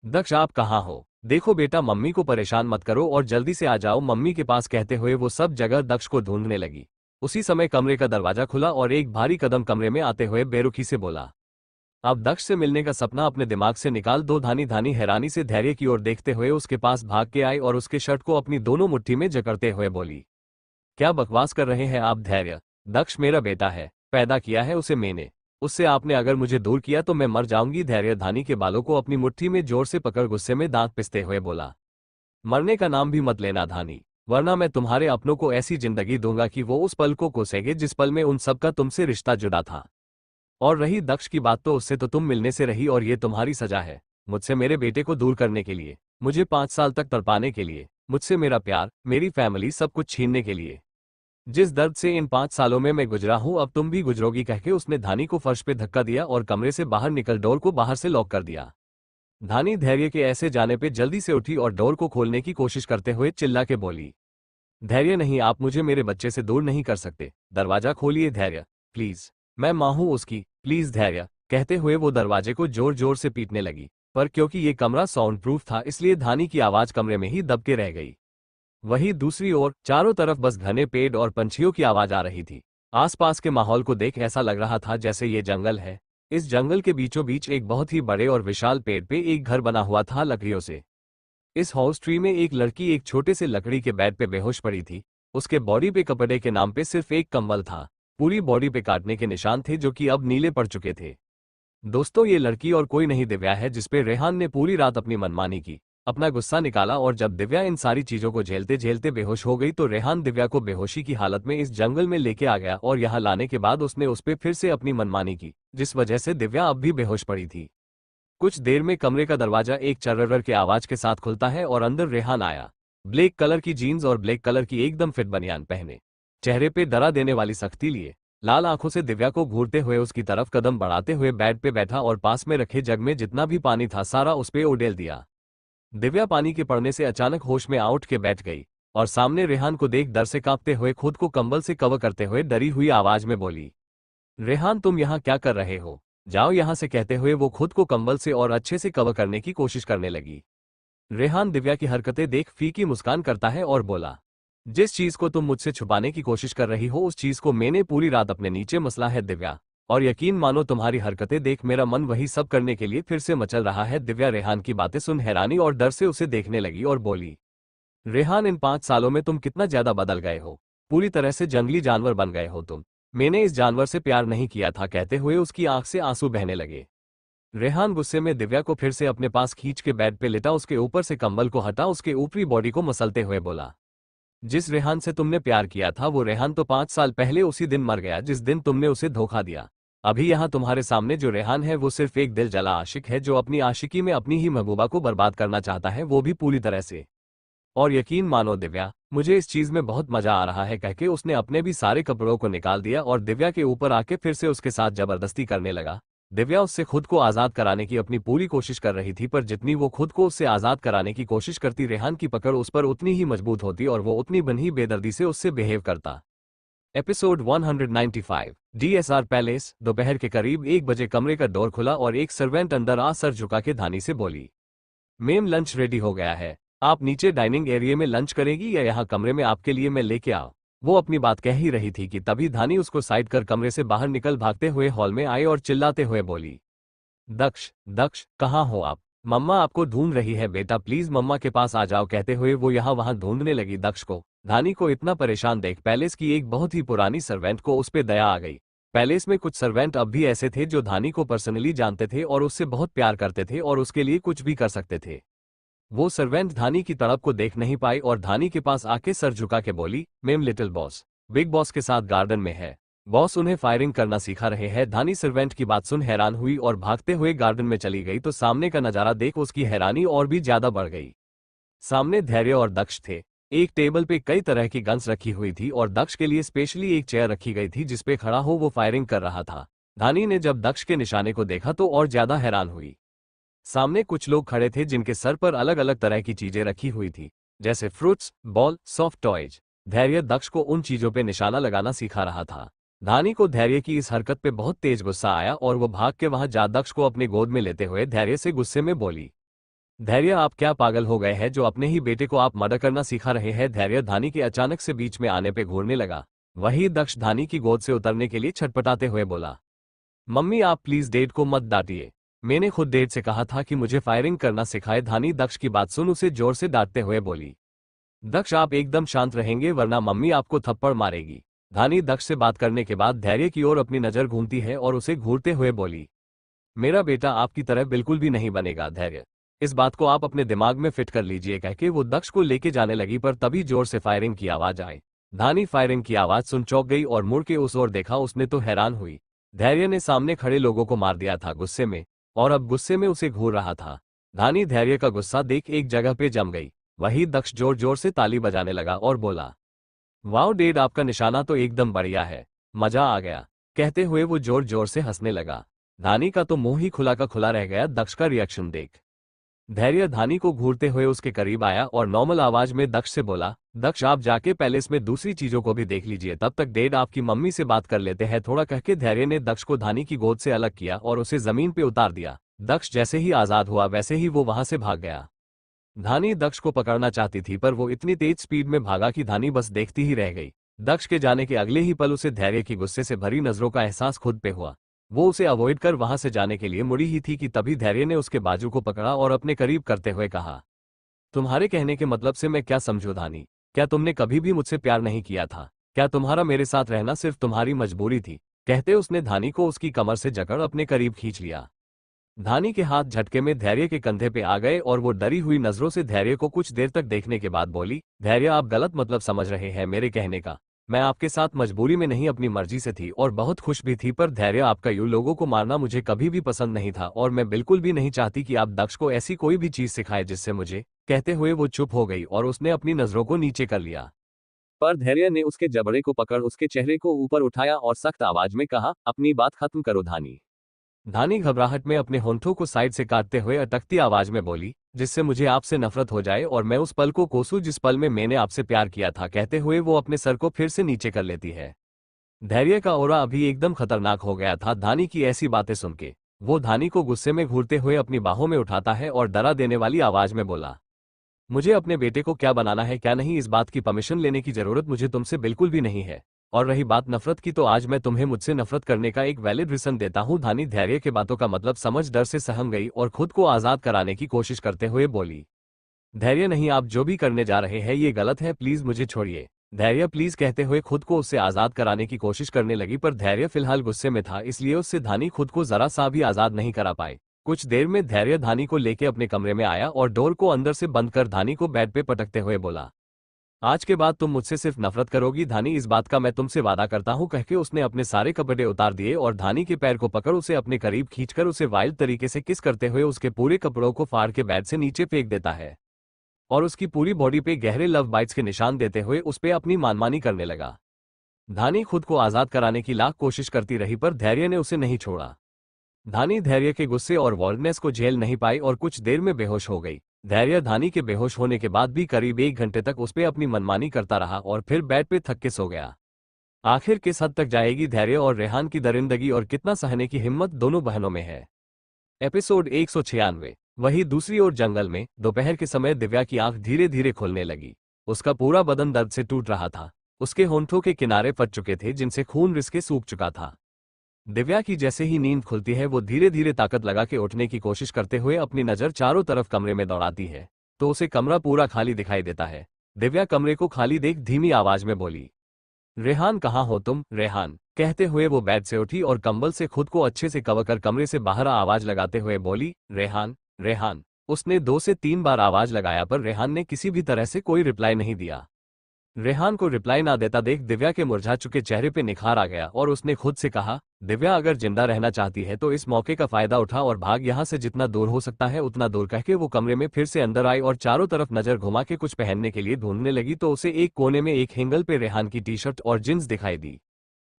S1: दक्ष आप कहाँ हो? देखो बेटा, मम्मी को परेशान मत करो और जल्दी से आ जाओ मम्मी के पास। कहते हुए वो सब जगह दक्ष को ढूंढने लगी। उसी समय कमरे का दरवाजा खुला और एक भारी कदम कमरे में आते हुए बेरुखी से बोला, अब दक्ष से मिलने का सपना अपने दिमाग से निकाल दो। धानी धानी हैरानी से धैर्य की ओर देखते हुए उसके पास भाग के आई और उसके शर्ट को अपनी दोनों मुट्ठी में जकड़ते हुए बोली, क्या बकवास कर रहे हैं आप धैर्य? दक्ष मेरा बेटा है, पैदा किया है उसे मैंने, उससे आपने अगर मुझे दूर किया तो मैं मर जाऊंगी। धैर्य धानी के बालों को अपनी मुट्ठी में जोर से पकड़ गुस्से में दांत पिसते हुए बोला, मरने का नाम भी मत लेना धानी, वरना मैं तुम्हारे अपनों को ऐसी जिंदगी दूंगा कि वो उस पल को कोसेंगे जिस पल में उन सबका तुमसे रिश्ता जुड़ा था। और रही दक्ष की बात, तो उससे तो तुम मिलने से रही और ये तुम्हारी सजा है। मुझसे मेरे बेटे को दूर करने के लिए, मुझे 5 साल तक तड़पाने के लिए, मुझसे मेरा प्यार, मेरी फैमिली, सब कुछ छीनने के लिए। जिस दर्द से इन 5 सालों में मैं गुजरा हूं अब तुम भी गुजरोगी। कहके उसने धानी को फर्श पे धक्का दिया और कमरे से बाहर निकल डोर को बाहर से लॉक कर दिया। धानी धैर्य के ऐसे जाने पे जल्दी से उठी और डोर को खोलने की कोशिश करते हुए चिल्ला के बोली, धैर्य नहीं, आप मुझे मेरे बच्चे से दूर नहीं कर सकते, दरवाजा खोलिए धैर्य प्लीज, मैं मां हूं उसकी, प्लीज धैर्य। कहते हुए वो दरवाजे को जोर जोर से पीटने लगी, पर क्योंकि ये कमरा साउंड प्रूफ था इसलिए धानी की आवाज कमरे में ही दबके रह गई। वहीं दूसरी ओर चारों तरफ बस घने पेड़ और पंछियों की आवाज आ रही थी। आसपास के माहौल को देख ऐसा लग रहा था जैसे ये जंगल है। इस जंगल के बीचों बीच एक बहुत ही बड़े और विशाल पेड़ पे एक घर बना हुआ था लकड़ियों से। इस हाउस ट्री में एक लड़की एक छोटे से लकड़ी के बेड पे बेहोश पड़ी थी। उसके बॉडी पे कपड़े के नाम पे सिर्फ एक कंबल था। पूरी बॉडी पे काटने के निशान थे जो कि अब नीले पड़ चुके थे। दोस्तों, ये लड़की और कोई नहीं दिव्या है, जिसपे रेहान ने पूरी रात अपनी मनमानी की, अपना गुस्सा निकाला और जब दिव्या इन सारी चीजों को झेलते झेलते बेहोश हो गई तो रेहान दिव्या को बेहोशी की हालत में इस जंगल में लेके आ गया और यहाँ लाने के बाद उसने उस पे फिर से अपनी मनमानी की, जिस वजह से दिव्या अब भी बेहोश पड़ी थी। कुछ देर में कमरे का दरवाजा एक चर्रर के आवाज के साथ खुलता है और अंदर रेहान आया। ब्लैक कलर की जीन्स और ब्लैक कलर की एकदम फिट बनियान पहने, चेहरे पे डरा देने वाली सख्ती लिए, लाल आंखों से दिव्या को घूरते हुए उसकी तरफ कदम बढ़ाते हुए बेड पे बैठा और पास में रखे जग में जितना भी पानी था सारा उस पे उड़ेल दिया। दिव्या पानी के पड़ने से अचानक होश में उठ के बैठ गई और सामने रेहान को देख डर से कांपते हुए खुद को कंबल से कवर करते हुए डरी हुई आवाज में बोली, रेहान तुम यहाँ क्या कर रहे हो? जाओ यहाँ से। कहते हुए वो खुद को कंबल से और अच्छे से कवर करने की कोशिश करने लगी। रेहान दिव्या की हरकतें देख फीकी मुस्कान करता है और बोला, जिस चीज को तुम मुझसे छुपाने की कोशिश कर रही हो उस चीज को मैंने पूरी रात अपने नीचे मसला है दिव्या, और यकीन मानो तुम्हारी हरकतें देख मेरा मन वही सब करने के लिए फिर से मचल रहा है। दिव्या रेहान की बातें सुन हैरानी और डर से उसे देखने लगी और बोली, रेहान इन 5 सालों में तुम कितना ज्यादा बदल गए हो, पूरी तरह से जंगली जानवर बन गए हो तुम, मैंने इस जानवर से प्यार नहीं किया था। कहते हुए उसकी आंख से आंसू बहने लगे। रेहान गुस्से में दिव्या को फिर से अपने पास खींच के बेड पे लेटा, उसके ऊपर से कंबल को हटा, उसके ऊपरी बॉडी को मसलते हुए बोला, जिस रेहान से तुमने प्यार किया था वो रेहान तो 5 साल पहले उसी दिन मर गया जिस दिन तुमने उसे धोखा दिया। अभी यहाँ तुम्हारे सामने जो रेहान है वो सिर्फ एक दिल जला आशिक है जो अपनी आशिकी में अपनी ही महबूबा को बर्बाद करना चाहता है, वो भी पूरी तरह से। और यकीन मानो दिव्या, मुझे इस चीज में बहुत मजा आ रहा है। कहके उसने अपने भी सारे कपड़ों को निकाल दिया और दिव्या के ऊपर आके फिर से उसके साथ जबरदस्ती करने लगा। दिव्या उससे खुद को आजाद कराने की अपनी पूरी कोशिश कर रही थी, पर जितनी वो खुद को उससे आजाद कराने की कोशिश करती रेहान की पकड़ उस पर उतनी ही मजबूत होती और वो उतनी बनी बेदर्दी से उससे बिहेव करता। Episode 195 DSR palace. दोपहर के करीब 1 बजे कमरे का डोर खुला और एक सर्वेंट अंदर आ सर झुका के धानी से बोली, मैम लंच रेडी हो गया है, आप नीचे डाइनिंग एरिया में लंच करेगी या यहाँ कमरे में आपके लिए मैं लेके आओ? वो अपनी बात कह ही रही थी कि तभी धानी उसको साइड कर कमरे से बाहर निकल भागते हुए हॉल में आई और चिल्लाते हुए बोली, दक्ष दक्ष कहाँ हो आप? मम्मा आपको ढूंढ रही है बेटा, प्लीज मम्मा के पास आ जाओ। कहते हुए वो यहाँ वहां ढूंढने लगी दक्ष को। धानी को इतना परेशान देख पैलेस की एक बहुत ही पुरानी सर्वेंट को उस पे दया आ गई। पैलेस में कुछ सर्वेंट अब भी ऐसे थे जो धानी को पर्सनली जानते थे और उससे बहुत प्यार करते थे और उसके लिए कुछ भी कर सकते थे। वो सर्वेंट धानी की तड़प को देख नहीं पाई और धानी के पास आके सर झुका के बोली, ma'am little boss big boss के साथ गार्डन में है, बॉस उन्हें फायरिंग करना सिखा रहे हैं। धानी सर्वेंट की बात सुन हैरान हुई और भागते हुए गार्डन में चली गई तो सामने का नजारा देख उसकी हैरानी और भी ज्यादा बढ़ गई। सामने धैर्य और दक्ष थे। एक टेबल पे कई तरह की गन्स रखी हुई थी और दक्ष के लिए स्पेशली एक चेयर रखी गई थी जिसपे खड़ा हो वो फायरिंग कर रहा था। धानी ने जब दक्ष के निशाने को देखा तो और ज्यादा हैरान हुई। सामने कुछ लोग खड़े थे जिनके सर पर अलग अलग तरह की चीजें रखी हुई थी, जैसे फ्रूट्स, बॉल, सॉफ्ट टॉयज। धैर्य दक्ष को उन चीजों पे निशाना लगाना सिखा रहा था। धानी को धैर्य की इस हरकत पे बहुत तेज गुस्सा आया और वो भाग के वहां जा दक्ष को अपने गोद में लेते हुए धैर्य से गुस्से में बोली, धैर्य आप क्या पागल हो गए हैं जो अपने ही बेटे को आप मर्डर करना सिखा रहे हैं? धैर्य धानी के अचानक से बीच में आने पे घूरने लगा। वही दक्ष धानी की गोद से उतरने के लिए छटपटाते हुए बोला, मम्मी आप प्लीज डैड को मत डांटिए, मैंने खुद डैड से कहा था कि मुझे फायरिंग करना सिखाए। धानी दक्ष की बात सुन उसे जोर से डांटते हुए बोली, दक्ष आप एकदम शांत रहेंगे वरना मम्मी आपको थप्पड़ मारेगी। धानी दक्ष से बात करने के बाद धैर्य की ओर अपनी नजर घूमती है और उसे घूरते हुए बोली, मेरा बेटा आपकी तरह बिल्कुल भी नहीं बनेगा धैर्य, इस बात को आप अपने दिमाग में फिट कर लीजिए। कह के वो दक्ष को लेके जाने लगी पर तभी जोर से फायरिंग की आवाज आई। धानी फायरिंग की आवाज सुन चौंक गई और मुड़ के उस ओर देखा, उसने तो हैरान हुई। धैर्य ने सामने खड़े लोगों को मार दिया था गुस्से में और अब गुस्से में उसे घूर रहा था। धानी धैर्य का गुस्सा देख एक जगह पे जम गई। वही दक्ष जोर जोर से ताली बजाने लगा और बोला, वाओ डैड आपका निशाना तो एकदम बढ़िया है, मजा आ गया। कहते हुए वो जोर जोर से हंसने लगा। धानी का तो मुंह ही खुला का खुला रह गया दक्ष का रिएक्शन देख। धैर्य धानी को घूरते हुए उसके करीब आया और नॉर्मल आवाज में दक्ष से बोला, दक्ष आप जाके पैलेस में दूसरी चीजों को भी देख लीजिए, तब तक डैड आपकी मम्मी से बात कर लेते हैं थोड़ा। कहके धैर्य ने दक्ष को धानी की गोद से अलग किया और उसे जमीन पे उतार दिया। दक्ष जैसे ही आजाद हुआ वैसे ही वो वहां से भाग गया। धानी दक्ष को पकड़ना चाहती थी पर वो इतनी तेज स्पीड में भागा कि धानी बस देखती ही रह गई। दक्ष के जाने के अगले ही पल उसे धैर्य की गुस्से से भरी नजरों का एहसास खुद पे हुआ। वो उसे अवॉइड कर वहां से जाने के लिए मुड़ी ही थी कि तभी धैर्य ने उसके बाजू को पकड़ा और अपने करीब करते हुए कहा, तुम्हारे कहने के मतलब से मैं क्या समझूं धानी? क्या तुमने कभी भी मुझसे प्यार नहीं किया था? क्या तुम्हारा मेरे साथ रहना सिर्फ तुम्हारी मजबूरी थी? कहते उसने धानी को उसकी कमर से जकड़ अपने करीब खींच लिया। धानी के हाथ झटके में धैर्य के कंधे पे आ गए और वो डरी हुई नजरों से धैर्य को कुछ देर तक देखने के बाद बोली, धैर्य आप गलत मतलब समझ रहे हैं मेरे कहने का। मैं आपके साथ मजबूरी में नहीं अपनी मर्जी से थी और बहुत खुश भी थी, पर धैर्य आपका यूं लोगों को मारना मुझे कभी भी पसंद नहीं था और मैं बिल्कुल भी नहीं चाहती कि आप दक्ष को ऐसी कोई भी चीज सिखाए जिससे मुझे। कहते हुए वो चुप हो गई और उसने अपनी नजरों को नीचे कर लिया। पर धैर्य ने उसके जबड़े को पकड़ उसके चेहरे को ऊपर उठाया और सख्त आवाज में कहा, अपनी बात खत्म करो धानी। धानी घबराहट में अपने होंठों को साइड से काटते हुए अटकती आवाज में बोली, जिससे मुझे आपसे नफरत हो जाए और मैं उस पल को कोसूं जिस पल में मैंने आपसे प्यार किया था। कहते हुए वो अपने सर को फिर से नीचे कर लेती है। धैर्य का ऑरा अभी एकदम खतरनाक हो गया था धानी की ऐसी बातें सुन के। वो धानी को गुस्से में घूरते हुए अपनी बाहों में उठाता है और डरा देने वाली आवाज में बोला, मुझे अपने बेटे को क्या बनाना है क्या नहीं, इस बात की परमिशन लेने की जरूरत मुझे तुमसे बिल्कुल भी नहीं है। और रही बात नफरत की, तो आज मैं तुम्हें मुझसे नफरत करने का एक वैलिड रीजन देता हूं। धानी धैर्य के बातों का मतलब समझ डर से सहम गई और खुद को आजाद कराने की कोशिश करते हुए बोली, धैर्य नहीं, आप जो भी करने जा रहे हैं ये गलत है, प्लीज मुझे छोड़िए। धैर्य प्लीज कहते हुए खुद को उससे आजाद कराने की कोशिश करने लगी, पर धैर्य फिलहाल गुस्से में था इसलिए उससे धानी खुद को जरा सा भी आजाद नहीं करा पाए। कुछ देर में धैर्य धानी को लेके अपने कमरे में आया और डोर को अंदर से बंद कर धानी को बेड पे पटकते हुए बोला, आज के बाद तुम मुझसे सिर्फ नफरत करोगी धानी, इस बात का मैं तुमसे वादा करता हूं। कहके उसने अपने सारे कपड़े उतार दिए और धानी के पैर को पकड़ उसे अपने करीब खींचकर उसे वाइल्ड तरीके से किस करते हुए उसके पूरे कपड़ों को फाड़ के बेड से नीचे फेंक देता है और उसकी पूरी बॉडी पे गहरे लव बाइट्स के निशान देते हुए उस पे अपनी मानमानी करने लगा। धानी खुद को आजाद कराने की लाख कोशिश करती रही पर धैर्य ने उसे नहीं छोड़ा। धानी धैर्य के गुस्से और वॉल्डनेस को झेल नहीं पाई और कुछ देर में बेहोश हो गई। धैर्य धानी के बेहोश होने के बाद भी करीब 1 घंटे तक उस पे अपनी मनमानी करता रहा और फिर बेड पे थक के सो गया। आखिर किस हद तक जाएगी धैर्य और रेहान की दरिंदगी और कितना सहने की हिम्मत दोनों बहनों में है। एपिसोड 196। वही दूसरी ओर जंगल में दोपहर के समय दिव्या की आंख धीरे धीरे खुलने लगी। उसका पूरा बदन दर्द से टूट रहा था। उसके होंठों के किनारे फट चुके थे जिनसे खून रिस के सूख चुका था। दिव्या की जैसे ही नींद खुलती है वो धीरे धीरे ताकत लगा के उठने की कोशिश करते हुए अपनी नजर चारों तरफ कमरे में दौड़ाती है तो उसे कमरा पूरा खाली दिखाई देता है। दिव्या कमरे को खाली देख धीमी आवाज में बोली, रेहान कहाँ हो तुम रेहान। कहते हुए वो बेड से उठी और कंबल से खुद को अच्छे से कवर कर कमरे से बाहर आवाज लगाते हुए बोली, रेहान रेहान। उसने 2 से 3 बार आवाज लगाया पर रेहान ने किसी भी तरह से कोई रिप्लाई नहीं दिया। रेहान को रिप्लाई ना देता देख दिव्या के मुरझा चुके चेहरे पे निखार आ गया और उसने खुद से कहा, दिव्या अगर जिंदा रहना चाहती है तो इस मौके का फायदा उठा और भाग यहाँ से जितना दूर हो सकता है उतना दूर। कह के वो कमरे में फिर से अंदर आई और चारों तरफ नजर घुमा के कुछ पहनने के लिए ढूंढने लगी तो उसे एक कोने में एक हैंगल पे रेहान की टी शर्ट और जींस दिखाई दी।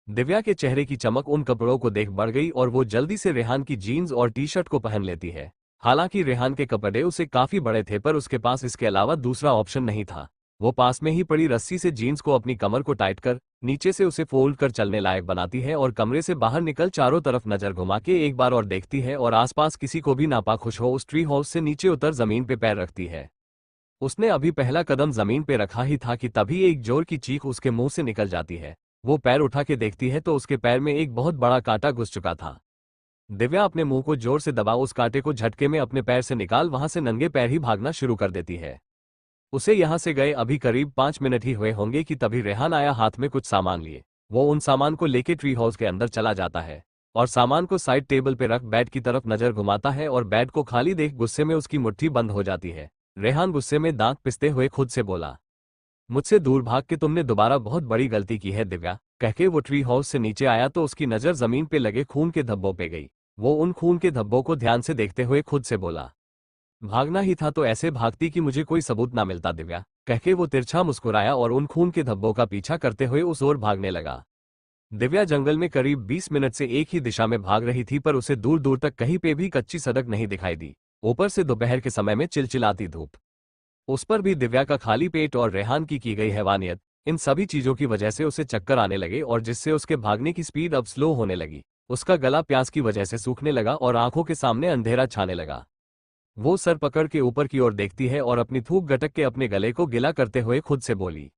S1: दिव्या के चेहरे की चमक उन कपड़ों को देख बढ़ गई और वो जल्दी से रेहान की जीन्स और टी शर्ट को पहन लेती है। हालांकि रेहान के कपड़े उसे काफी बड़े थे पर उसके पास इसके अलावा दूसरा ऑप्शन नहीं था। वो पास में ही पड़ी रस्सी से जीन्स को अपनी कमर को टाइट कर नीचे से उसे फोल्ड कर चलने लायक बनाती है और कमरे से बाहर निकल चारों तरफ नजर घुमा के एक बार और देखती है और आसपास किसी को भी नापा खुश हो उस ट्री हाउस से नीचे उतर जमीन पे पैर रखती है। उसने अभी पहला कदम जमीन पे रखा ही था कि तभी एक जोर की चीख उसके मुंह से निकल जाती है। वो पैर उठा के देखती है तो उसके पैर में एक बहुत बड़ा कांटा घुस चुका था। दिव्या अपने मुंह को जोर से दबा उस कांटे को झटके में अपने पैर से निकाल वहां से नंगे पैर ही भागना शुरू कर देती है। उसे यहां से गए अभी करीब 5 मिनट ही हुए होंगे कि तभी रेहान आया हाथ में कुछ सामान लिए। वो उन सामान को लेके ट्री हाउस के अंदर चला जाता है और सामान को साइड टेबल पे रख बेड की तरफ नजर घुमाता है और बेड को खाली देख गुस्से में उसकी मुट्ठी बंद हो जाती है। रेहान गुस्से में दांत पिसते हुए खुद से बोला, मुझसे दूर भाग के तुमने दोबारा बहुत बड़ी गलती की है दिव्या। कहके वो ट्री हाउस से नीचे आया तो उसकी नजर जमीन पे लगे खून के धब्बों पे गई। वो उन खून के धब्बों को ध्यान से देखते हुए खुद से बोला, भागना ही था तो ऐसे भागती कि मुझे कोई सबूत ना मिलता दिव्या। कहके वो तिरछा मुस्कुराया और उन खून के धब्बों का पीछा करते हुए उस ओर भागने लगा। दिव्या जंगल में करीब 20 मिनट से एक ही दिशा में भाग रही थी पर उसे दूर दूर तक कहीं पे भी कच्ची सड़क नहीं दिखाई दी। ऊपर से दोपहर के समय में चिलचिलाती धूप, उस पर भी दिव्या का खाली पेट और रेहान की गई हैवानियत, इन सभी चीजों की वजह से उसे चक्कर आने लगे और जिससे उसके भागने की स्पीड अब स्लो होने लगी। उसका गला प्यास की वजह से सूखने लगा और आंखों के सामने अंधेरा छाने लगा। वो सर पकड़ के ऊपर की ओर देखती है और अपनी थूक गटक के अपने गले को गिला करते हुए खुद से बोली,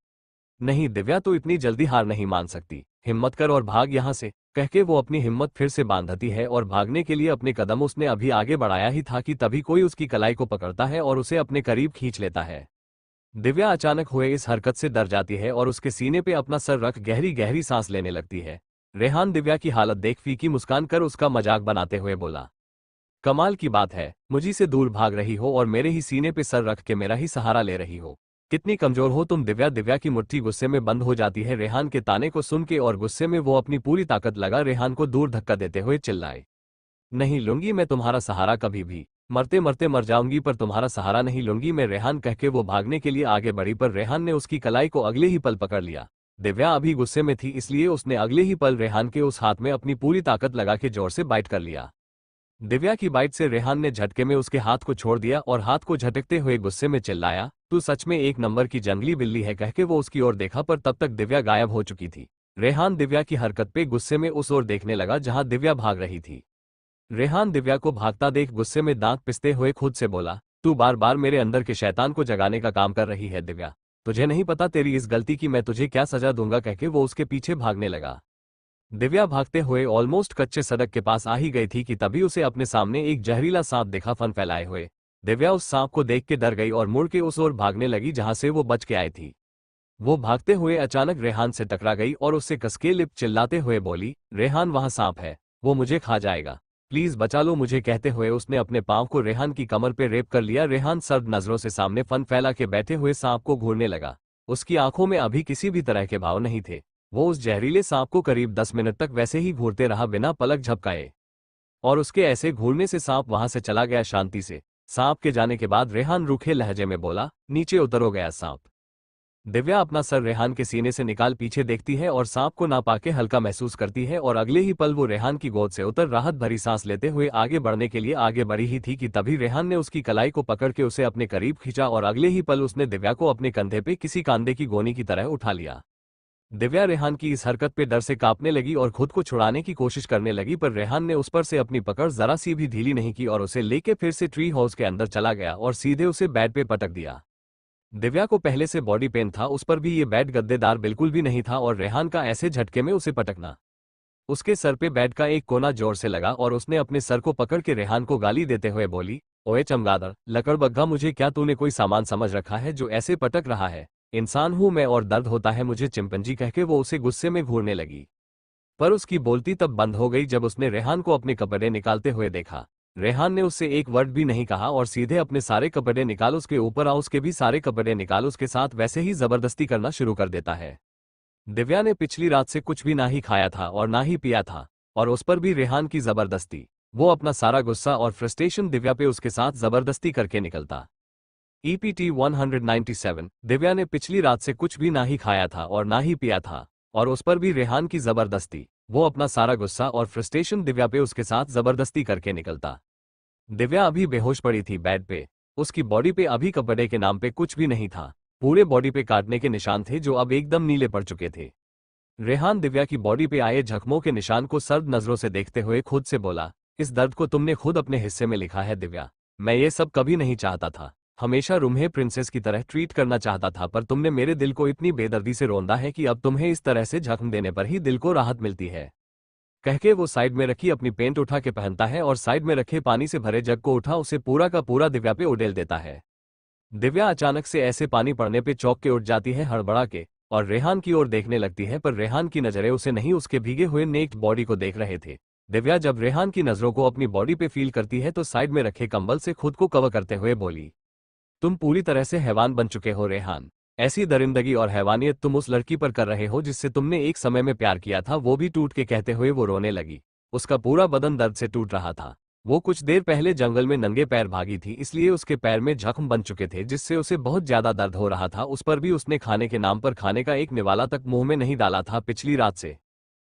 S1: नहीं दिव्या तो इतनी जल्दी हार नहीं मान सकती, हिम्मत कर और भाग यहाँ से। कहके वो अपनी हिम्मत फिर से बांधती है और भागने के लिए अपने कदम उसने अभी आगे बढ़ाया ही था कि तभी कोई उसकी कलाई को पकड़ता है और उसे अपने करीब खींच लेता है। दिव्या अचानक हुए इस हरकत से डर जाती है और उसके सीने पे अपना सर रख गहरी गहरी सांस लेने लगती है। रेहान दिव्या की हालत देख फीकी मुस्कान कर उसका मजाक बनाते हुए बोला, कमाल की बात है, मुझी से दूर भाग रही हो और मेरे ही सीने पे सर रख के मेरा ही सहारा ले रही हो। कितनी कमजोर हो तुम दिव्या। दिव्या की मुट्ठी गुस्से में बंद हो जाती है रेहान के ताने को सुन के और गुस्से में वो अपनी पूरी ताकत लगा रेहान को दूर धक्का देते हुए चिल्लाए, नहीं लूंगी मैं तुम्हारा सहारा कभी भी, मरते मरते मर जाऊंगी पर तुम्हारा सहारा नहीं लूंगी मैं। रेहान कहके वो भागने के लिए आगे बढ़ी पर रेहान ने उसकी कलाई को अगले ही पल पकड़ लिया। दिव्या अभी गुस्से में थी इसलिए उसने अगले ही पल रेहान के उस हाथ में अपनी पूरी ताकत लगा के जोर से बाइट कर लिया। दिव्या की बाइट से रेहान ने झटके में उसके हाथ को छोड़ दिया और हाथ को झटकते हुए गुस्से में चिल्लाया, तू सच में एक नंबर की जंगली बिल्ली है। कहके वो उसकी ओर देखा पर तब तक दिव्या गायब हो चुकी थी। रेहान दिव्या की हरकत पे गुस्से में उस ओर देखने लगा जहां दिव्या भाग रही थी। रेहान दिव्या को भागता देख गुस्से में दांत पिसते हुए खुद से बोला, तू बार बार मेरे अंदर के शैतान को जगाने का काम कर रही है दिव्या, तुझे नहीं पता तेरी इस गलती की मैं तुझे क्या सजा दूंगा। कहके वो उसके पीछे भागने लगा। दिव्या भागते हुए ऑलमोस्ट कच्चे सड़क के पास आ ही गई थी कि तभी उसे अपने सामने एक जहरीला सांप दिखा फन फैलाए हुए। दिव्या उस सांप को देख के डर गई और मुड़ के उस ओर भागने लगी जहां से वो बच के आई थी। वो भागते हुए अचानक रेहान से टकरा गई और उससे कसके लिप चिल्लाते हुए बोली, रेहान वहां सांप है, वो मुझे खा जाएगा, प्लीज बचा लो मुझे। कहते हुए उसने अपने पांव को रेहान की कमर पे रेप कर लिया। रेहान सर्द नजरों से सामने फन फैला के बैठे हुए सांप को घूरने लगा। उसकी आंखों में अभी किसी भी तरह के भाव नहीं थे। वो उस जहरीले सांप को करीब 10 मिनट तक वैसे ही घूरते रहा बिना पलक झपकाए और उसके ऐसे घूरने से सांप वहां से चला गया शांति से। सांप के जाने के बाद रेहान रूखे लहजे में बोला, नीचे उतरो गया सांप। दिव्या अपना सर रेहान के सीने से निकाल पीछे देखती है और सांप को ना पाके हल्का महसूस करती है और अगले ही पल वो रेहान की गोद से उतर राहत भरी सांस लेते हुए आगे बढ़ने के लिए आगे बढ़ी ही थी कि तभी रेहान ने उसकी कलाई को पकड़ के उसे अपने करीब खींचा और अगले ही पल उसने दिव्या को अपने कंधे पे किसी कांदे की गोनी की तरह उठा लिया। दिव्या रेहान की इस हरकत पे डर से कांपने लगी और खुद को छुड़ाने की कोशिश करने लगी पर रेहान ने उस पर से अपनी पकड़ जरा सी भी ढीली नहीं की और उसे लेके फिर से ट्री हाउस के अंदर चला गया और सीधे उसे बेड पे पटक दिया। दिव्या को पहले से बॉडी पेन था, उस पर भी ये बेड गद्देदार बिल्कुल भी नहीं था और रेहान का ऐसे झटके में उसे पटकना। उसके सर पे बेड का एक कोना जोर से लगा और उसने अपने सर को पकड़ के रेहान को गाली देते हुए बोली, ओए चमगादड़, लकड़बग्घा, मुझे क्या तूने कोई सामान समझ रखा है जो ऐसे पटक रहा है? इंसान हूं मैं और दर्द होता है मुझे चिंपैंजी, कह के वो उसे गुस्से में घूरने लगी। पर उसकी बोलती तब बंद हो गई जब उसने रेहान को अपने कपड़े निकालते हुए देखा। रेहान ने उससे एक वर्ड भी नहीं कहा और सीधे अपने सारे कपड़े निकाल उसके ऊपर आ, उसके भी सारे कपड़े निकाल उसके साथ वैसे ही जबरदस्ती करना शुरू कर देता है। दिव्या ने पिछली रात से कुछ भी ना ही खाया था और ना ही पिया था, और उस पर भी रेहान की जबरदस्ती। वो अपना सारा गुस्सा और फ्रस्ट्रेशन दिव्या पे उसके साथ जबरदस्ती करके निकलता। EPT 197। दिव्या ने पिछली रात से कुछ भी ना ही खाया था और ना ही पिया था, और उस पर भी रेहान की जबरदस्ती। वो अपना सारा गुस्सा और फ्रस्ट्रेशन दिव्या पे उसके साथ जबरदस्ती करके निकलता। दिव्या अभी बेहोश पड़ी थी बेड पे। उसकी बॉडी पे अभी कपड़े के नाम पे कुछ भी नहीं था। पूरे बॉडी पे काटने के निशान थे जो अब एकदम नीले पड़ चुके थे। रेहान दिव्या की बॉडी पे आए जख्मों के निशान को सर्द नजरों से देखते हुए खुद से बोला, इस दर्द को तुमने खुद अपने हिस्से में लिखा है दिव्या। मैं ये सब कभी नहीं चाहता था। हमेशा रूम्हे प्रिंसेस की तरह ट्रीट करना चाहता था, पर तुमने मेरे दिल को इतनी बेदर्दी से रौंदा है कि अब तुम्हें इस तरह से जख्म देने पर ही दिल को राहत मिलती है। कह के वो साइड में रखी अपनी पेंट उठा के पहनता है और साइड में रखे पानी से भरे जग को उठा उसे पूरा का पूरा दिव्या पे उड़ेल देता है। दिव्या अचानक से ऐसे पानी पड़ने पे चौंक के उठ जाती है हड़बड़ा के, और रेहान की ओर देखने लगती है, पर रेहान की नजरें उसे नहीं उसके भीगे हुए नेक्ड बॉडी को देख रहे थे। दिव्या जब रेहान की नजरों को अपनी बॉडी पे फील करती है तो साइड में रखे कंबल से खुद को कवर करते हुए बोली, तुम पूरी तरह से हैवान बन चुके हो रेहान। ऐसी दरिंदगी और हैवानियत तुम उस लड़की पर कर रहे हो जिससे तुमने एक समय में प्यार किया था, वो भी टूट के, कहते हुए वो रोने लगी। उसका पूरा बदन दर्द से टूट रहा था। वो कुछ देर पहले जंगल में नंगे पैर भागी थी, इसलिए उसके पैर में जख्म बन चुके थे जिससे उसे बहुत ज्यादा दर्द हो रहा था। उस पर भी उसने खाने के नाम पर खाने का एक निवाला तक मुंह में नहीं डाला था पिछली रात से।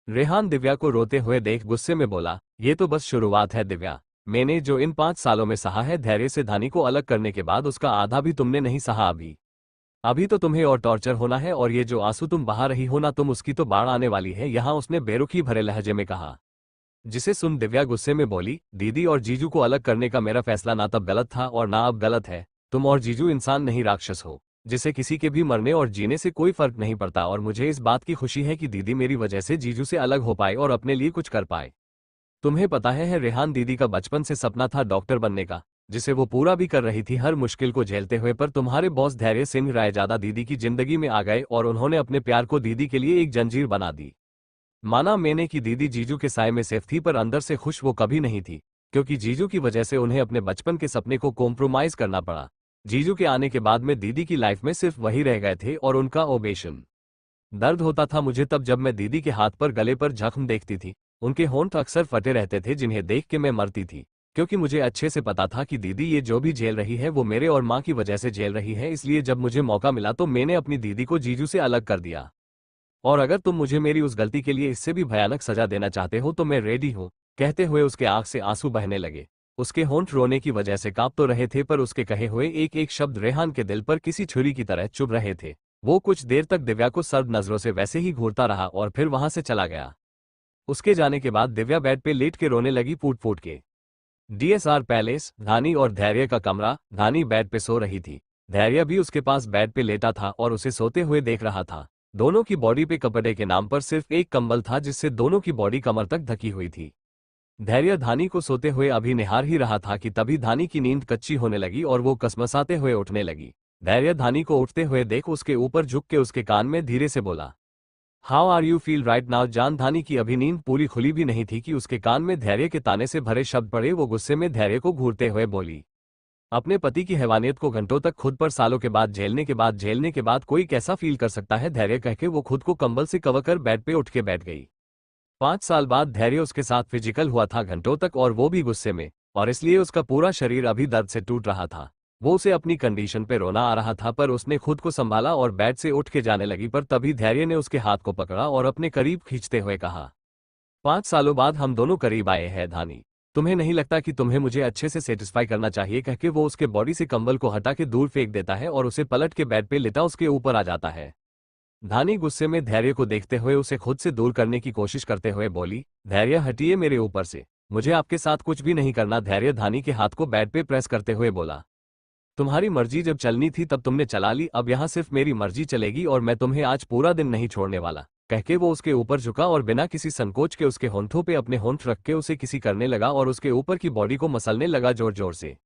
S1: रेहान दिव्या को रोते हुए देख गुस्से में बोला, ये तो बस शुरुआत है दिव्या। मैंने जो इन 5 सालों में सहा है धैर्य से धानी को अलग करने के बाद, उसका आधा भी तुमने नहीं सहा। अभी तो तुम्हें और टॉर्चर होना है, और ये जो आंसू तुम बहा रही हो ना, तुम उसकी तो बाढ़ आने वाली है यहाँ, उसने बेरुखी भरे लहजे में कहा। जिसे सुन दिव्या गुस्से में बोली, दीदी और जीजू को अलग करने का मेरा फैसला ना तब गलत था और ना अब गलत है। तुम और जीजू इंसान नहीं राक्षस हो, जिसे किसी के भी मरने और जीने से कोई फर्क नहीं पड़ता, और मुझे इस बात की खुशी है कि दीदी मेरी वजह से जीजू से अलग हो पाए और अपने लिए कुछ कर पाए। तुम्हें पता है रेहान दीदी का बचपन से सपना था डॉक्टर बनने का, जिसे वो पूरा भी कर रही थी हर मुश्किल को झेलते हुए, पर तुम्हारे बॉस धैर्य सिंह रायजादा दीदी की जिंदगी में आ गए और उन्होंने अपने प्यार को दीदी के लिए एक जंजीर बना दी। माना मैंने कि दीदी जीजू के साए में सेफ थी, पर अंदर से खुश वो कभी नहीं थी, क्योंकि जीजू की वजह से उन्हें अपने बचपन के सपने को कॉम्प्रोमाइज करना पड़ा। जीजू के आने के बाद में दीदी की लाइफ में सिर्फ वही रह गए थे और उनका ओबेशन। दर्द होता था मुझे तब जब मैं दीदी के हाथ पर गले पर जख्म देखती थी। उनके होंठ अक्सर फटे रहते थे जिन्हें देख के मैं मरती थी, क्योंकि मुझे अच्छे से पता था कि दीदी ये जो भी झेल रही है वो मेरे और माँ की वजह से झेल रही है। इसलिए जब मुझे मौका मिला तो मैंने अपनी दीदी को जीजू से अलग कर दिया। और अगर तुम मुझे मेरी उस गलती के लिए इससे भी भयानक सजा देना चाहते हो तो मैं रेडी हूँ। कहते हुए उसके आंख से आंसू बहने लगे। उसके होंठ रोने की वजह से कांप तो रहे थे, पर उसके कहे हुए एक एक शब्द रेहान के दिल पर किसी छुरी की तरह चुभ रहे थे। वो कुछ देर तक दिव्या को सर्द नजरों से वैसे ही घूरता रहा और फिर वहां से चला गया। उसके जाने के बाद दिव्या बेड पे लेट के रोने लगी फूट फूट के। DSR पैलेस, धानी और धैर्य का कमरा। धानी बेड पे सो रही थी। धैर्य भी उसके पास बेड पे लेटा था और उसे सोते हुए देख रहा था। दोनों की बॉडी पे कपड़े के नाम पर सिर्फ एक कंबल था जिससे दोनों की बॉडी कमर तक ढकी हुई थी। धैर्य धानी को सोते हुए अभी निहार ही रहा था कि तभी धानी की नींद कच्ची होने लगी और वो कसमसाते हुए उठने लगी। धैर्य धानी को उठते हुए देख उसके ऊपर झुक के उसके कान में धीरे से बोला, how are you feel right now जान। धानी की अभी नींद पूरी खुली भी नहीं थी कि उसके कान में धैर्य के ताने से भरे शब्द पड़े। वो गुस्से में धैर्य को घूरते हुए बोली, अपने पति की हैवानियत को घंटों तक खुद पर सालों के बाद झेलने के बाद कोई कैसा फील कर सकता है। धैर्य कह के वो खुद को कंबल से कवर कर बेड पे उठ के बैठ गई। 5 साल बाद धैर्य उसके साथ फिजिकल हुआ था घंटों तक, और वो भी गुस्से में, और इसलिए उसका पूरा शरीर अभी दर्द से टूट रहा था। वो उसे अपनी कंडीशन पे रोना आ रहा था, पर उसने खुद को संभाला और बेड से उठ के जाने लगी। पर तभी धैर्य ने उसके हाथ को पकड़ा और अपने करीब खींचते हुए कहा, 5 सालों बाद हम दोनों करीब आए हैं धानी। तुम्हें नहीं लगता कि तुम्हें मुझे अच्छे से सेटिस्फाई करना चाहिए। कहके वो उसके बॉडी से कंबल को हटा के दूर फेंक देता है और उसे पलट के बेड पे लेटा उसके ऊपर आ जाता है। धानी गुस्से में धैर्य को देखते हुए उसे खुद से दूर करने की कोशिश करते हुए बोली, धैर्य हटिए मेरे ऊपर से, मुझे आपके साथ कुछ भी नहीं करना। धैर्य धानी के हाथ को बेड पे प्रेस करते हुए बोला। तुम्हारी मर्जी जब चलनी थी तब तुमने चला ली, अब यहाँ सिर्फ मेरी मर्जी चलेगी और मैं तुम्हें आज पूरा दिन नहीं छोड़ने वाला। कहके वो उसके ऊपर झुका और बिना किसी संकोच के उसके होंठों पे अपने होंठ रख के उसे किसी करने लगा और उसके ऊपर की बॉडी को मसलने लगा जोर जोर से।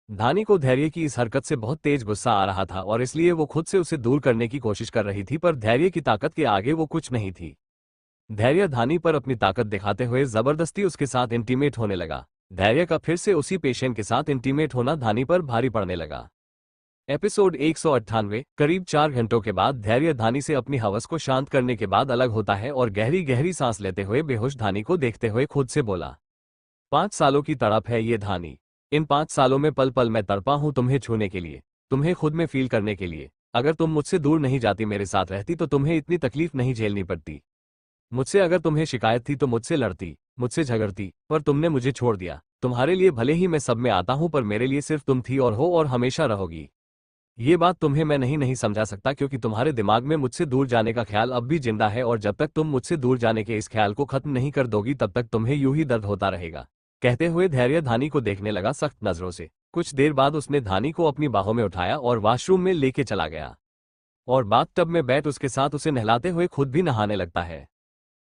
S1: धानी को धैर्य की इस हरकत से बहुत तेज गुस्सा आ रहा था और इसलिए वो खुद से उसे दूर करने की कोशिश कर रही थी, पर धैर्य की ताकत के आगे वो कुछ नहीं थी। धैर्य धानी पर अपनी ताकत दिखाते हुए जबरदस्ती उसके साथ इंटीमेट होने लगा। धैर्य का फिर से उसी पेशेंट के साथ इंटीमेट होना धानी पर भारी पड़ने लगा। एपिसोड 198। करीब 4 घंटों के बाद धैर्य धानी से अपनी हवस को शांत करने के बाद अलग होता है और गहरी गहरी सांस लेते हुए बेहोश धानी को देखते हुए खुद से बोला, 5 सालों की तड़प है ये धानी। इन 5 सालों में पल पल मैं तड़पा हूं तुम्हें छूने के लिए, तुम्हें खुद में फील करने के लिए। अगर तुम मुझसे दूर नहीं जाती, मेरे साथ रहती, तो तुम्हें इतनी तकलीफ नहीं झेलनी पड़ती। मुझसे अगर तुम्हें शिकायत थी तो मुझसे लड़ती, मुझसे झगड़ती, पर तुमने मुझे छोड़ दिया। तुम्हारे लिए भले ही मैं सब में आता हूं, पर मेरे लिए सिर्फ तुम थी और हो और हमेशा रहोगी। ये बात तुम्हें मैं नहीं समझा सकता, क्योंकि तुम्हारे दिमाग में मुझसे दूर जाने का ख्याल अब भी जिंदा है और जब तक तुम मुझसे दूर जाने के इस ख्याल को खत्म नहीं कर दोगी तब तक तुम्हें यूं ही दर्द होता रहेगा। कहते हुए धैर्य धानी को देखने लगा सख्त नजरों से। कुछ देर बाद उसने धानी को अपनी बाहों में उठाया और वॉशरूम में लेके चला गया और बाथटब में बैठ उसके साथ उसे नहलाते हुए खुद भी नहाने लगता है।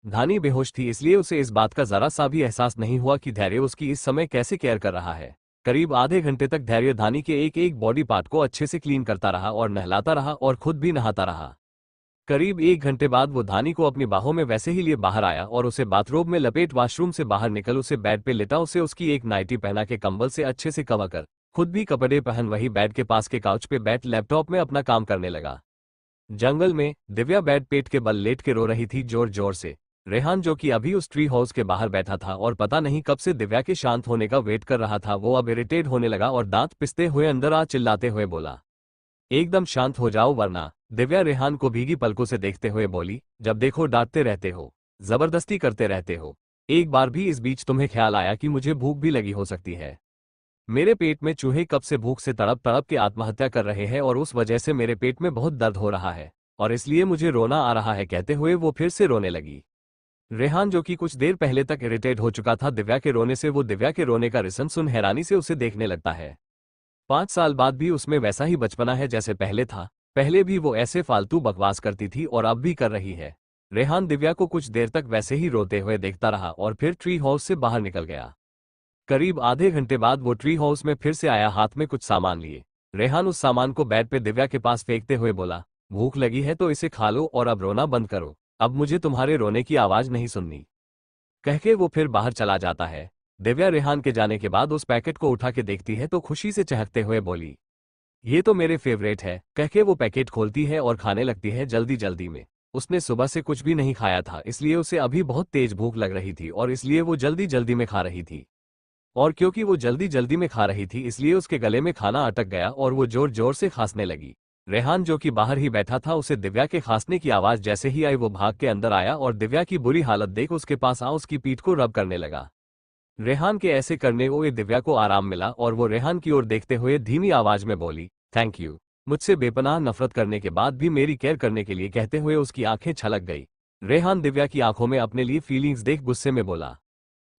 S1: धानी बेहोश थी, इसलिए उसे इस बात का जरा सा भी एहसास नहीं हुआ कि धैर्य उसकी इस समय कैसे केयर कर रहा है। करीब आधे घंटे तक धैर्य धानी के एक एक बॉडी पार्ट को अच्छे से क्लीन करता रहा और नहलाता रहा और खुद भी नहाता रहा। करीब 1 घंटे बाद वो धानी को अपनी बाहों में वैसे ही लिए बाहर आया और उसे बाथरूम में लपेट वॉशरूम से बाहर निकल उसे बेड पे लेटा, उसे उसकी एक नाइटी पहना के कंबल से अच्छे से कवर कर खुद भी कपड़े पहन वही बेड के पास के काउच पे बैठ लैपटॉप में अपना काम करने लगा। जंगल में दिव्या बेड पेट के बल लेट के रो रही थी जोर जोर से। रेहान, जो कि अभी उस ट्री हाउस के बाहर बैठा था और पता नहीं कब से दिव्या के शांत होने का वेट कर रहा था, वो अब इरिटेट होने लगा और दांत पिसते हुए अंदर आ चिल्लाते हुए बोला, एकदम शांत हो जाओ वरना। दिव्या रेहान को भीगी पलकों से देखते हुए बोली, जब देखो डांटते रहते हो, जबरदस्ती करते रहते हो। एक बार भी इस बीच तुम्हें ख्याल आया कि मुझे भूख भी लगी हो सकती है? मेरे पेट में चूहे कब से भूख से तड़प तड़प के आत्महत्या कर रहे हैं और उस वजह से मेरे पेट में बहुत दर्द हो रहा है और इसलिए मुझे रोना आ रहा है। कहते हुए वो फिर से रोने लगी। रेहान, जो कि कुछ देर पहले तक इरिटेट हो चुका था दिव्या के रोने से, वो दिव्या के रोने का रिसन सुन हैरानी से उसे देखने लगता है। 5 साल बाद भी उसमें वैसा ही बचपना है जैसे पहले था। पहले भी वो ऐसे फालतू बकवास करती थी और अब भी कर रही है। रेहान दिव्या को कुछ देर तक वैसे ही रोते हुए देखता रहा और फिर ट्री हाउस से बाहर निकल गया। करीब आधे घंटे बाद वो ट्री हाउस में फिर से आया, हाथ में कुछ सामान लिए। रेहान उस सामान को बेड पे दिव्या के पास फेंकते हुए बोला, भूख लगी है तो इसे खा लो और अब रोना बंद करो, अब मुझे तुम्हारे रोने की आवाज नहीं सुननी। कहके वो फिर बाहर चला जाता है। दिव्या रेहान के जाने के बाद उस पैकेट को उठा के देखती है तो खुशी से चहकते हुए बोली, ये तो मेरे फेवरेट है। कहके वो पैकेट खोलती है और खाने लगती है जल्दी जल्दी में। उसने सुबह से कुछ भी नहीं खाया था, इसलिए उसे अभी बहुत तेज भूख लग रही थी और इसलिए वो जल्दी जल्दी में खा रही थी। और क्योंकि वो जल्दी जल्दी में खा रही थी इसलिए उसके गले में खाना अटक गया और वो जोर जोर से खांसने लगी। रेहान, जो कि बाहर ही बैठा था, उसे दिव्या के खांसने की आवाज जैसे ही आई वो भाग के अंदर आया और दिव्या की बुरी हालत देख उसके पास आ उसकी पीठ को रब करने लगा। रेहान के ऐसे करने हुए दिव्या को आराम मिला और वो रेहान की ओर देखते हुए धीमी आवाज में बोली, थैंक यू, मुझसे बेपनाह नफरत करने के बाद भी मेरी केयर करने के लिए। कहते हुए उसकी आंखें छलक गई। रेहान दिव्या की आंखों में अपने लिए फीलिंग्स देख गुस्से में बोला,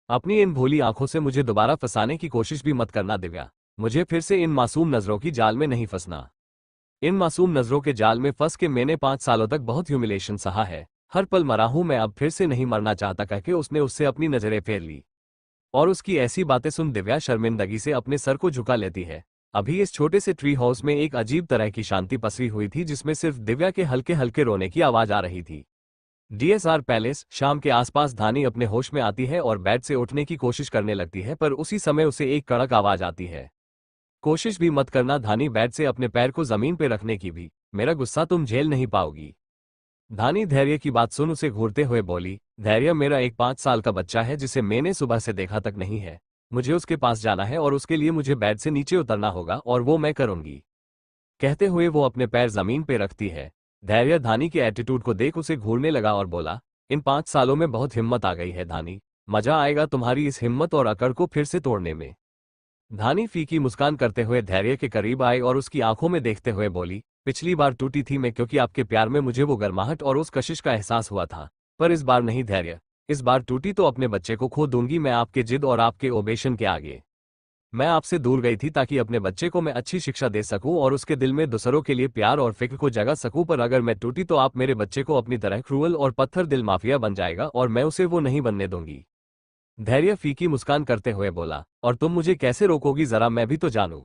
S1: अपनी इन भोली आंखों से मुझे दोबारा फंसाने की कोशिश भी मत करना दिव्या। मुझे फिर से इन मासूम नजरों की जाल में नहीं फंसना। इन मासूम नजरों के जाल में फंस के मैंने 5 सालों तक बहुत ह्यूमिलेशन सहा है। हर पल मरा हूं मैं, अब फिर से नहीं मरना चाहता। कहके उसने उससे अपनी नजरें फेर ली और उसकी ऐसी बातें सुन दिव्या शर्मिंदगी से अपने सर को झुका लेती है। अभी इस छोटे से ट्री हाउस में एक अजीब तरह की शांति पसरी हुई थी, जिसमें सिर्फ दिव्या के हल्के हल्के रोने की आवाज आ रही थी। DSR palace. शाम के आसपास धानी अपने होश में आती है और बेड से उठने की कोशिश करने लगती है, पर उसी समय उसे एक कड़क आवाज आती है, कोशिश भी मत करना धानी बेड से अपने पैर को जमीन पे रखने की भी, मेरा गुस्सा तुम झेल नहीं पाओगी। धानी धैर्य की बात सुन उसे घूरते हुए बोली, धैर्य मेरा एक 5 साल का बच्चा है जिसे मैंने सुबह से देखा तक नहीं है। मुझे उसके पास जाना है और उसके लिए मुझे बेड से नीचे उतरना होगा और वो मैं करूंगी। कहते हुए वो अपने पैर जमीन पे रखती है। धैर्य धानी के एटीट्यूड को देख उसे घूरने लगा और बोला, इन 5 सालों में बहुत हिम्मत आ गई है धानी, मजा आएगा तुम्हारी इस हिम्मत और अकड़ को फिर से तोड़ने में। धानी फीकी मुस्कान करते हुए धैर्य के करीब आई और उसकी आंखों में देखते हुए बोली, पिछली बार टूटी थी मैं, क्योंकि आपके प्यार में मुझे वो गर्माहट और उस कशिश का एहसास हुआ था, पर इस बार नहीं धैर्य, इस बार टूटी तो अपने बच्चे को खो दूंगी मैं आपके जिद और आपके ओबेशन के आगे। मैं आपसे दूर गई थी ताकि अपने बच्चे को मैं अच्छी शिक्षा दे सकूं और उसके दिल में दूसरों के लिए प्यार और फिक्र को जगा सकूं, पर अगर मैं टूटी तो आप मेरे बच्चे को अपनी तरह क्रूअल और पत्थर दिल माफिया बन जाएगा और मैं उसे वो नहीं बनने दूंगी। धैर्य फीकी मुस्कान करते हुए बोला, और तुम मुझे कैसे रोकोगी, जरा मैं भी तो जानूं।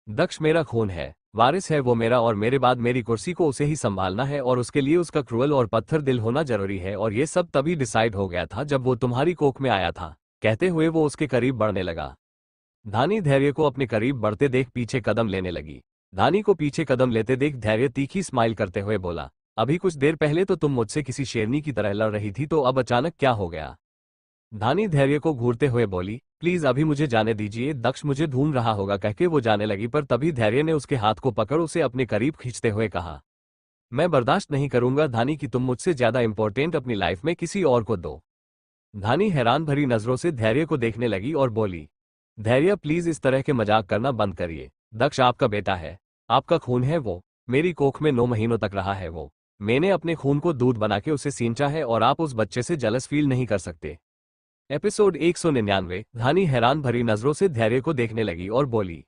S1: दक्ष मेरा खून है, वारिस है वो मेरा, और मेरे बाद मेरी कुर्सी को उसे ही संभालना है और उसके लिए उसका क्रूअल और पत्थर दिल होना जरूरी है, और ये सब तभी डिसाइड हो गया था जब वो तुम्हारी कोख में आया था। कहते हुए वो उसके करीब बढ़ने लगा। धानी धैर्य को अपने करीब बढ़ते देख पीछे कदम लेने लगी। धानी को पीछे कदम लेते देख धैर्य तीखी स्माइल करते हुए बोला, अभी कुछ देर पहले तो तुम मुझसे किसी शेरनी की तरह लड़ रही थी, तो अब अचानक क्या हो गया। धानी धैर्य को घूरते हुए बोली, प्लीज अभी मुझे जाने दीजिए, दक्ष मुझे ढूंढ रहा होगा। कहके वो जाने लगी, पर तभी धैर्य ने उसके हाथ को पकड़ उसे अपने करीब खींचते हुए कहा, मैं बर्दाश्त नहीं करूंगा धानी कि तुम मुझसे ज्यादा इंपॉर्टेंट अपनी लाइफ में किसी और को दो। धानी हैरान भरी नजरों से धैर्य को देखने लगी और बोली, धैर्य प्लीज इस तरह के मजाक करना बंद करिए। दक्ष आपका बेटा है, आपका खून है वो, मेरी कोख में 9 महीनों तक रहा है वो। मैंने अपने खून को दूध बना के उसे सींचा है और आप उस बच्चे से जलस फील नहीं कर सकते। एपिसोड 199। धानी हैरान भरी नजरों से धैर्य को देखने लगी और बोली,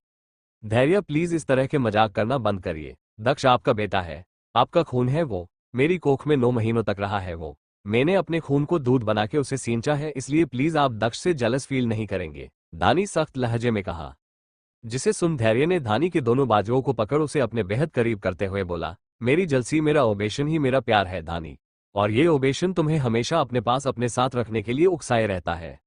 S1: धैर्य प्लीज इस तरह के मजाक करना बंद करिए। दक्ष आपका बेटा है, आपका खून है वो, मेरी कोख में 9 महीनों तक रहा है वो। मैंने अपने खून को दूध बना के उसे सींचा है, इसलिए प्लीज आप दक्ष से जलस फील नहीं करेंगे, धानी सख्त लहजे में कहा। जिसे सुन धैर्य ने धानी के दोनों बाजुओं को पकड़ उसे अपने बेहद करीब करते हुए बोला, मेरी जलसी मेरा ओबेशन ही मेरा प्यार है धानी, और ये ओबेशन तुम्हें हमेशा अपने पास अपने साथ रखने के लिए उकसाए रहता है।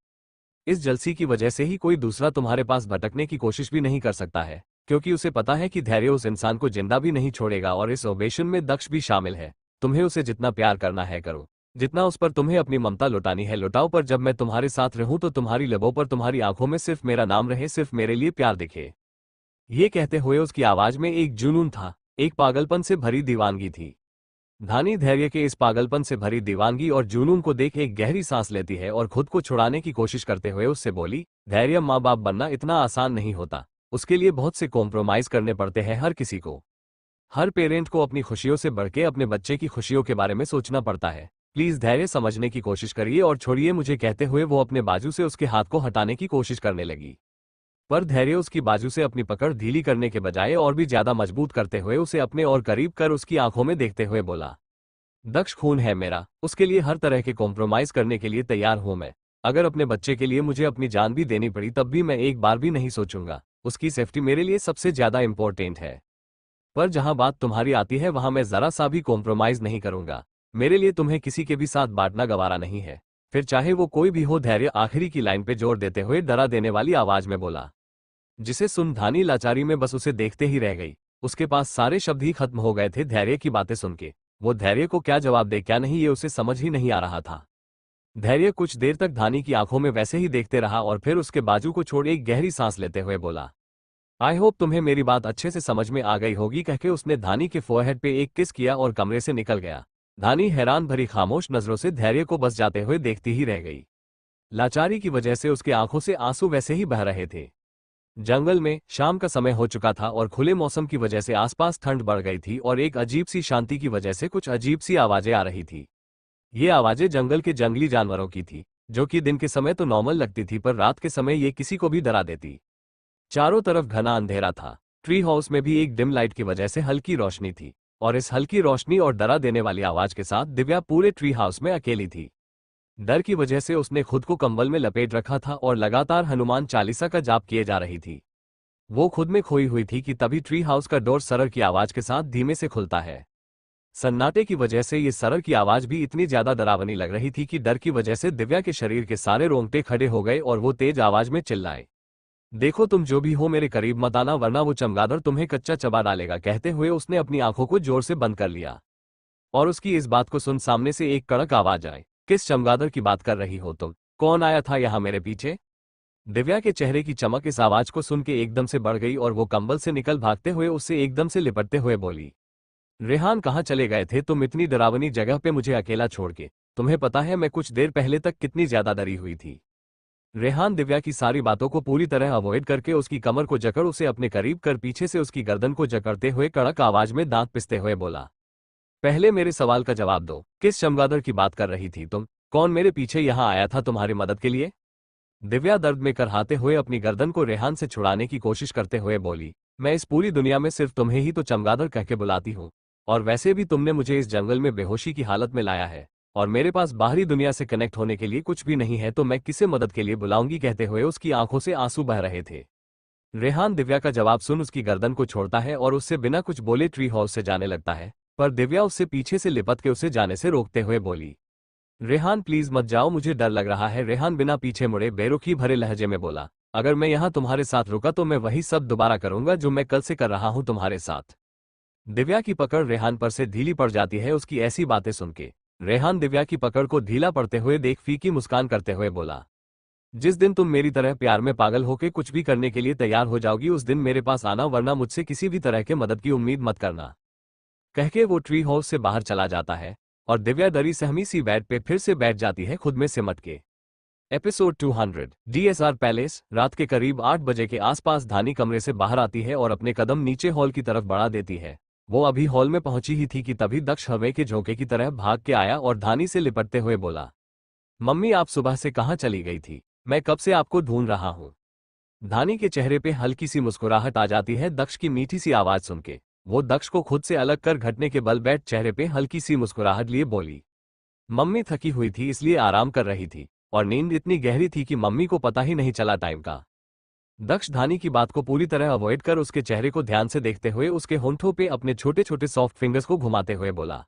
S1: इस जलसी की वजह से ही कोई दूसरा तुम्हारे पास भटकने की कोशिश भी नहीं कर सकता है, क्योंकि उसे पता है कि धैर्य उस इंसान को जिंदा भी नहीं छोड़ेगा, और इस ओबेशन में दक्ष भी शामिल है। तुम्हें उसे जितना प्यार करना है करो, जितना उस पर तुम्हें अपनी ममता लुटानी है लुटाओ, पर जब मैं तुम्हारे साथ रहूं तो तुम्हारी लबों पर तुम्हारी आंखों में सिर्फ मेरा नाम रहे, सिर्फ मेरे लिए प्यार दिखे। ये कहते हुए उसकी आवाज में एक जुनून था, एक पागलपन से भरी दीवानगी थी। धानी धैर्य के इस पागलपन से भरी दीवानगी और जुनून को देख एक गहरी सांस लेती है और खुद को छुड़ाने की कोशिश करते हुए उससे बोली, धैर्य माँ बाप बनना इतना आसान नहीं होता, उसके लिए बहुत से कॉम्प्रोमाइज करने पड़ते हैं हर किसी को। हर पेरेंट को अपनी खुशियों से बढ़ के अपने बच्चे की खुशियों के बारे में सोचना पड़ता है। प्लीज धैर्य समझने की कोशिश करिए और छोड़िए मुझे। कहते हुए वो अपने बाजू से उसके हाथ को हटाने की कोशिश करने लगी, पर धैर्य उसकी बाजू से अपनी पकड़ ढीली करने के बजाय और भी ज्यादा मजबूत करते हुए उसे अपने और करीब कर उसकी आंखों में देखते हुए बोला, दक्ष खून है मेरा, उसके लिए हर तरह के कॉम्प्रोमाइज करने के लिए तैयार हूं मैं। अगर अपने बच्चे के लिए मुझे अपनी जान भी देनी पड़ी तब भी मैं एक बार भी नहीं सोचूंगा, उसकी सेफ्टी मेरे लिए सबसे ज्यादा इंपॉर्टेंट है। पर जहां बात तुम्हारी आती है वहां मैं जरा सा भी कॉम्प्रोमाइज नहीं करूंगा। मेरे लिए तुम्हें किसी के भी साथ बांटना गवारा नहीं है, फिर चाहे वो कोई भी हो। धैर्य आखिरी की लाइन पे जोर देते हुए डरा देने वाली आवाज में बोला, जिसे सुन धानी लाचारी में बस उसे देखते ही रह गई। उसके पास सारे शब्द ही खत्म हो गए थे धैर्य की बातें सुन के। वो धैर्य को क्या जवाब दे क्या नहीं ये उसे समझ ही नहीं आ रहा था। धैर्य कुछ देर तक धानी की आंखों में वैसे ही देखते रहा और फिर उसके बाजू को छोड़ एक गहरी सांस लेते हुए बोला, आई होप तुम्हें मेरी बात अच्छे से समझ में आ गई होगी। कहके उसने धानी के फोरहेड पे एक किस किया और कमरे से निकल गया। धानी हैरान भरी खामोश नजरों से धैर्य को बस जाते हुए देखती ही रह गई। लाचारी की वजह से उसकी आंखों से आंसू वैसे ही बह रहे थे। जंगल में शाम का समय हो चुका था और खुले मौसम की वजह से आसपास ठंड बढ़ गई थी और एक अजीब सी शांति की वजह से कुछ अजीब सी आवाजें आ रही थी। ये आवाजें जंगल के जंगली जानवरों की थी, जो कि दिन के समय तो नॉर्मल लगती थी पर रात के समय ये किसी को भी डरा देती। चारों तरफ घना अंधेरा था। ट्री हाउस में भी एक डिम लाइट की वजह से हल्की रोशनी थी, और इस हल्की रोशनी और डरा देने वाली आवाज के साथ दिव्या पूरे ट्री हाउस में अकेली थी। डर की वजह से उसने खुद को कंबल में लपेट रखा था और लगातार हनुमान चालीसा का जाप किए जा रही थी। वो खुद में खोई हुई थी कि तभी ट्री हाउस का डोर सरर की आवाज के साथ धीमे से खुलता है। सन्नाटे की वजह से ये सरर की आवाज भी इतनी ज्यादा डरावनी लग रही थी कि डर की वजह से दिव्या के शरीर के सारे रोंगटे खड़े हो गए और वो तेज आवाज में चिल्लाए, देखो तुम जो भी हो मेरे करीब मत आना वरना वो चमगादड़ तुम्हें कच्चा चबा डालेगा। कहते हुए उसने अपनी आंखों को जोर से बंद कर लिया और उसकी इस बात को सुन सामने से एक कड़क आवाज आई, किस चमगादड़ की बात कर रही हो तुम? कौन आया था यहाँ मेरे पीछे? दिव्या के चेहरे की चमक इस आवाज को सुन के एकदम से बढ़ गई और वो कंबल से निकल भागते हुए उससे एकदम से लिपटते हुए बोली, रेहान कहाँ चले गए थे तुम इतनी डरावनी जगह पे मुझे अकेला छोड़ के? तुम्हें पता है मैं कुछ देर पहले तक कितनी ज्यादा डरी हुई थी। रेहान दिव्या की सारी बातों को पूरी तरह अवॉइड करके उसकी कमर को जकड़ उसे अपने करीब कर पीछे से उसकी गर्दन को जकड़ते हुए कड़क आवाज में दांत पिसते हुए बोला, पहले मेरे सवाल का जवाब दो, किस चमगादड़ की बात कर रही थी तुम? कौन मेरे पीछे यहाँ आया था तुम्हारी मदद के लिए? दिव्या दर्द में करहाते हुए अपनी गर्दन को रेहान से छुड़ाने की कोशिश करते हुए बोली, मैं इस पूरी दुनिया में सिर्फ तुम्हें ही तो चमगादड़ कह के बुलाती हूँ, और वैसे भी तुमने मुझे इस जंगल में बेहोशी की हालत में लाया है और मेरे पास बाहरी दुनिया से कनेक्ट होने के लिए कुछ भी नहीं है, तो मैं किसे मदद के लिए बुलाऊंगी। कहते हुए उसकी आंखों से आंसू बह रहे थे। रेहान दिव्या का जवाब सुन उसकी गर्दन को छोड़ता है और उससे बिना कुछ बोले ट्री हाउस से जाने लगता है, पर दिव्या उससे पीछे से लिपट के उसे जाने से रोकते हुए बोली, रेहान प्लीज मत जाओ, मुझे डर लग रहा है। रेहान बिना पीछे मुड़े बेरुखी भरे लहजे में बोला, अगर मैं यहाँ तुम्हारे साथ रुका तो मैं वही सब दोबारा करूंगा जो मैं कल से कर रहा हूँ तुम्हारे साथ। दिव्या की पकड़ रेहान पर से ढीली पड़ जाती है। उसकी ऐसी बातें सुन के रेहान दिव्या की पकड़ को ढीला पड़ते हुए देख फीकी मुस्कान करते हुए बोला, जिस दिन तुम मेरी तरह प्यार में पागल होकर कुछ भी करने के लिए तैयार हो जाओगी उस दिन मेरे पास आना, वरना मुझसे किसी भी तरह के मदद की उम्मीद मत करना। कहके वो ट्री हाउस से बाहर चला जाता है और दिव्या डरी सहमी सी बेड पे फिर से बैठ जाती है खुद में सिमट के। Episode 200 DSR palace. रात के करीब 8 बजे के आसपास धानी कमरे से बाहर आती है और अपने कदम नीचे हॉल की तरफ बढ़ा देती है। वो अभी हॉल में पहुंची ही थी कि तभी दक्ष हवे के झोंके की तरह भाग के आया और धानी से लिपटते हुए बोला, मम्मी आप सुबह से कहाँ चली गई थी, मैं कब से आपको ढूंढ रहा हूँ। धानी के चेहरे पे हल्की सी मुस्कुराहट आ जाती है दक्ष की मीठी सी आवाज सुन के। वो दक्ष को खुद से अलग कर घटने के बल बैठ चेहरे पे हल्की सी मुस्कुराहट लिए बोली, मम्मी थकी हुई थी इसलिए आराम कर रही थी और नींद इतनी गहरी थी कि मम्मी को पता ही नहीं चला टाइम का। दक्ष धानी की बात को पूरी तरह अवॉइड कर उसके चेहरे को ध्यान से देखते हुए उसके होंठों पे अपने छोटे छोटे सॉफ्ट फिंगर्स को घुमाते हुए बोला,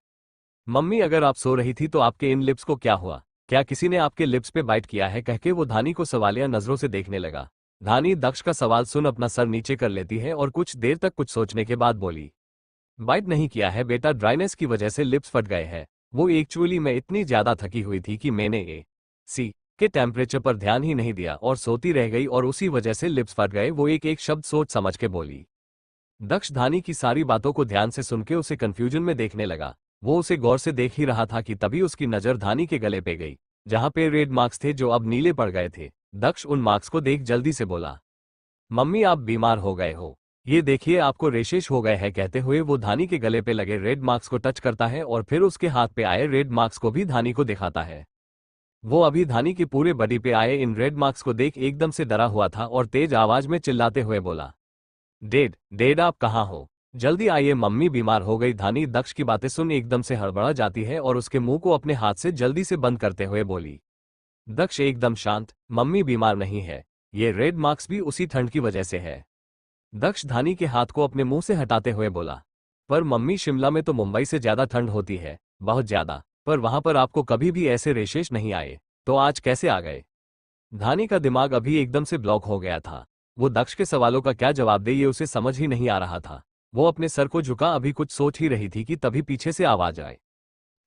S1: मम्मी अगर आप सो रही थी तो आपके इन लिप्स को क्या हुआ, क्या किसी ने आपके लिप्स पे बाइट किया है। कहके वो धानी को सवालिया नजरों से देखने लगा। धानी दक्ष का सवाल सुन अपना सर नीचे कर लेती है और कुछ देर तक कुछ सोचने के बाद बोली, बाइट नहीं किया है बेटा, ड्राइनेस की वजह से लिप्स फट गए हैं। वो एक्चुअली मैं इतनी ज्यादा थकी हुई थी कि मैंने AC के टेम्परेचर पर ध्यान ही नहीं दिया और सोती रह गई और उसी वजह से लिप्स फट गए। वो एक एक शब्द सोच समझ के बोली। दक्ष धानी की सारी बातों को ध्यान से सुन के उसे कंफ्यूजन में देखने लगा। वो उसे गौर से देख ही रहा था कि तभी उसकी नजर धानी के गले पे गई, जहां पे रेड मार्क्स थे जो अब नीले पड़ गए थे। दक्ष उन मार्क्स को देख जल्दी से बोला, मम्मी आप बीमार हो गए हो, ये देखिए आपको रेशेश हो गए हैं। कहते हुए वो धानी के गले पे लगे रेड मार्क्स को टच करता है और फिर उसके हाथ पे आए रेड मार्क्स को भी धानी को दिखाता है। वो अभी धानी के पूरे बॉडी पे आए इन रेड मार्क्स को देख एकदम से डरा हुआ था और तेज आवाज में चिल्लाते हुए बोला, डेड डेड आप कहाँ हो, जल्दी आइए मम्मी बीमार हो गई। धानी दक्ष की बातें सुन एकदम से हड़बड़ा जाती है और उसके मुंह को अपने हाथ से जल्दी से बंद करते हुए बोली। दक्ष एकदम शांत, मम्मी बीमार नहीं है, ये रेड मार्क्स भी उसी ठंड की वजह से है। दक्ष धानी के हाथ को अपने मुंह से हटाते हुए बोला, पर मम्मी शिमला में तो मुंबई से ज्यादा ठंड होती है, बहुत ज्यादा, पर वहां पर आपको कभी भी ऐसे रेशेश नहीं आए, तो आज कैसे आ गए। धानी का दिमाग अभी एकदम से ब्लॉक हो गया था। वो दक्ष के सवालों का क्या जवाब दे ये उसे समझ ही नहीं आ रहा था। वो अपने सर को झुका अभी कुछ सोच ही रही थी कि तभी पीछे से आवाज आए,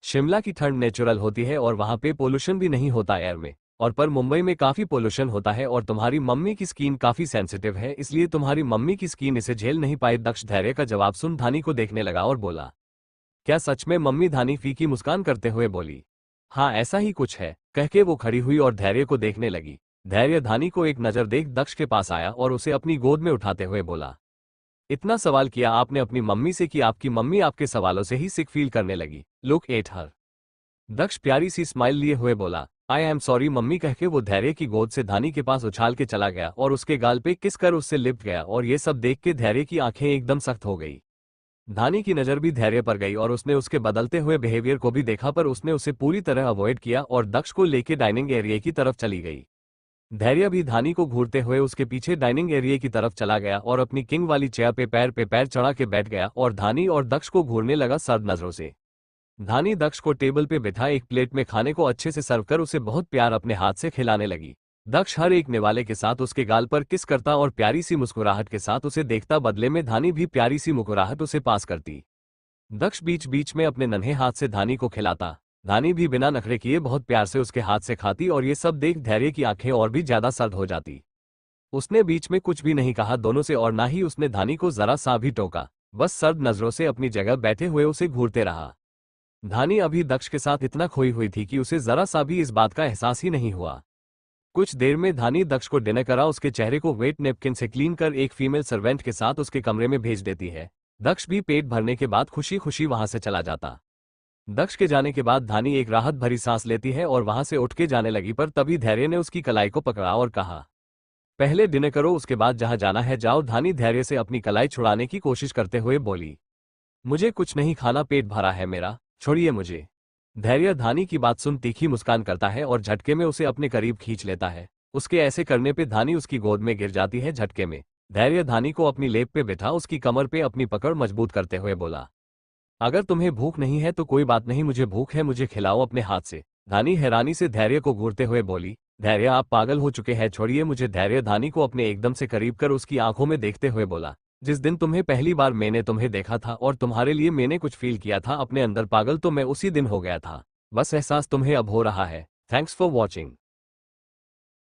S1: शिमला की ठंड नेचुरल होती है और वहां पे पोल्यूशन भी नहीं होता एयर में, और पर मुंबई में काफी पोल्यूशन होता है और तुम्हारी मम्मी की स्किन काफी सेंसिटिव है, इसलिए तुम्हारी मम्मी की स्किन इसे झेल नहीं पाए। दक्ष धैर्य का जवाब सुन धानी को देखने लगा और बोला, क्या सच में मम्मी। धानी फीकी मुस्कान करते हुए बोली, हाँ ऐसा ही कुछ है। कहके वो खड़ी हुई और धैर्य को देखने लगी। धैर्य धानी को एक नजर देख दक्ष के पास आया और उसे अपनी गोद में उठाते हुए बोला, इतना सवाल किया आपने अपनी मम्मी से कि आपकी मम्मी आपके सवालों से ही सिक फील करने लगी। Look at her. दक्ष प्यारी सी स्माइल लिए हुए बोला, आई एम सॉरी मम्मी। कहके वो धैर्य की गोद से धानी के पास उछाल के चला गया और उसके गाल पे किस कर उससे लिपट गया और ये सब देख के धैर्य की आंखें एकदम सख्त हो गई। धानी की नजर भी धैर्य पर गई और उसने उसके बदलते हुए बिहेवियर को भी देखा, पर उसने उसे पूरी तरह अवॉइड किया और दक्ष को लेके डाइनिंग एरिया की तरफ चली गई। धैर्य भी धानी को घूरते हुए उसके पीछे डाइनिंग एरिया की तरफ चला गया और अपनी किंग वाली चेयर पे पैर चढ़ा के बैठ गया और धानी और दक्ष को घूरने लगा सर्द नजरों से। धानी दक्ष को टेबल पे बिठा एक प्लेट में खाने को अच्छे से सर्व कर उसे बहुत प्यार अपने हाथ से खिलाने लगी। दक्ष हर एक निवाले के साथ उसके गाल पर किस करता और प्यारी सी मुस्कुराहट के साथ उसे देखता, बदले में धानी भी प्यारी सी मुस्कुराहट उसे पास करती। दक्ष बीच बीच में अपने नन्हे हाथ से धानी को खिलाता। धानी भी बिना नखरे किए बहुत प्यार से उसके हाथ से खाती और ये सब देख धैर्य की आंखें और भी ज्यादा सर्द हो जाती। उसने बीच में कुछ भी नहीं कहा दोनों से और ना ही उसने धानी को जरा सा भी टोका, बस सर्द नजरों से अपनी जगह बैठे हुए उसे घूरते रहा। धानी अभी दक्ष के साथ इतना खोई हुई थी कि उसे जरा सा भी इस बात का एहसास ही नहीं हुआ। कुछ देर में धानी दक्ष को डिनर करा उसके चेहरे को वेट नेपकिन से क्लीन कर एक फीमेल सर्वेंट के साथ उसके कमरे में भेज देती है। दक्ष भी पेट भरने के बाद खुशी खुशी वहां से चला जाता। दक्ष के जाने के बाद धानी एक राहत भरी सांस लेती है और वहां से उठ के जाने लगी, पर तभी धैर्य ने उसकी कलाई को पकड़ा और कहा, पहले डिनर करो, उसके बाद जहां जाना है जाओ। धानी धैर्य से अपनी कलाई छुड़ाने की कोशिश करते हुए बोली, मुझे कुछ नहीं खाना, पेट भरा है मेरा, छोड़िए मुझे। धैर्य धानी की बात सुन तीखी मुस्कान करता है और झटके में उसे अपने करीब खींच लेता है। उसके ऐसे करने पे धानी उसकी गोद में गिर जाती है। झटके में धैर्य धानी को अपनी लेप पे बिठा उसकी कमर पे अपनी पकड़ मजबूत करते हुए बोला, अगर तुम्हें भूख नहीं है तो कोई बात नहीं, मुझे भूख है, मुझे खिलाओ अपने हाथ से। धानी हैरानी से धैर्य को घूरते हुए बोली, धैर्य आप पागल हो चुके हैं, छोड़िए मुझे। धैर्य धानी को अपने एकदम से करीब कर उसकी आंखों में देखते हुए बोला, जिस दिन तुम्हें पहली बार मैंने तुम्हें देखा था और तुम्हारे लिए मैंने कुछ फील किया था अपने अंदर पागल, तो मैं उसी दिन हो गया था। बस एहसास तुम्हें अब हो रहा है। Thanks for watching.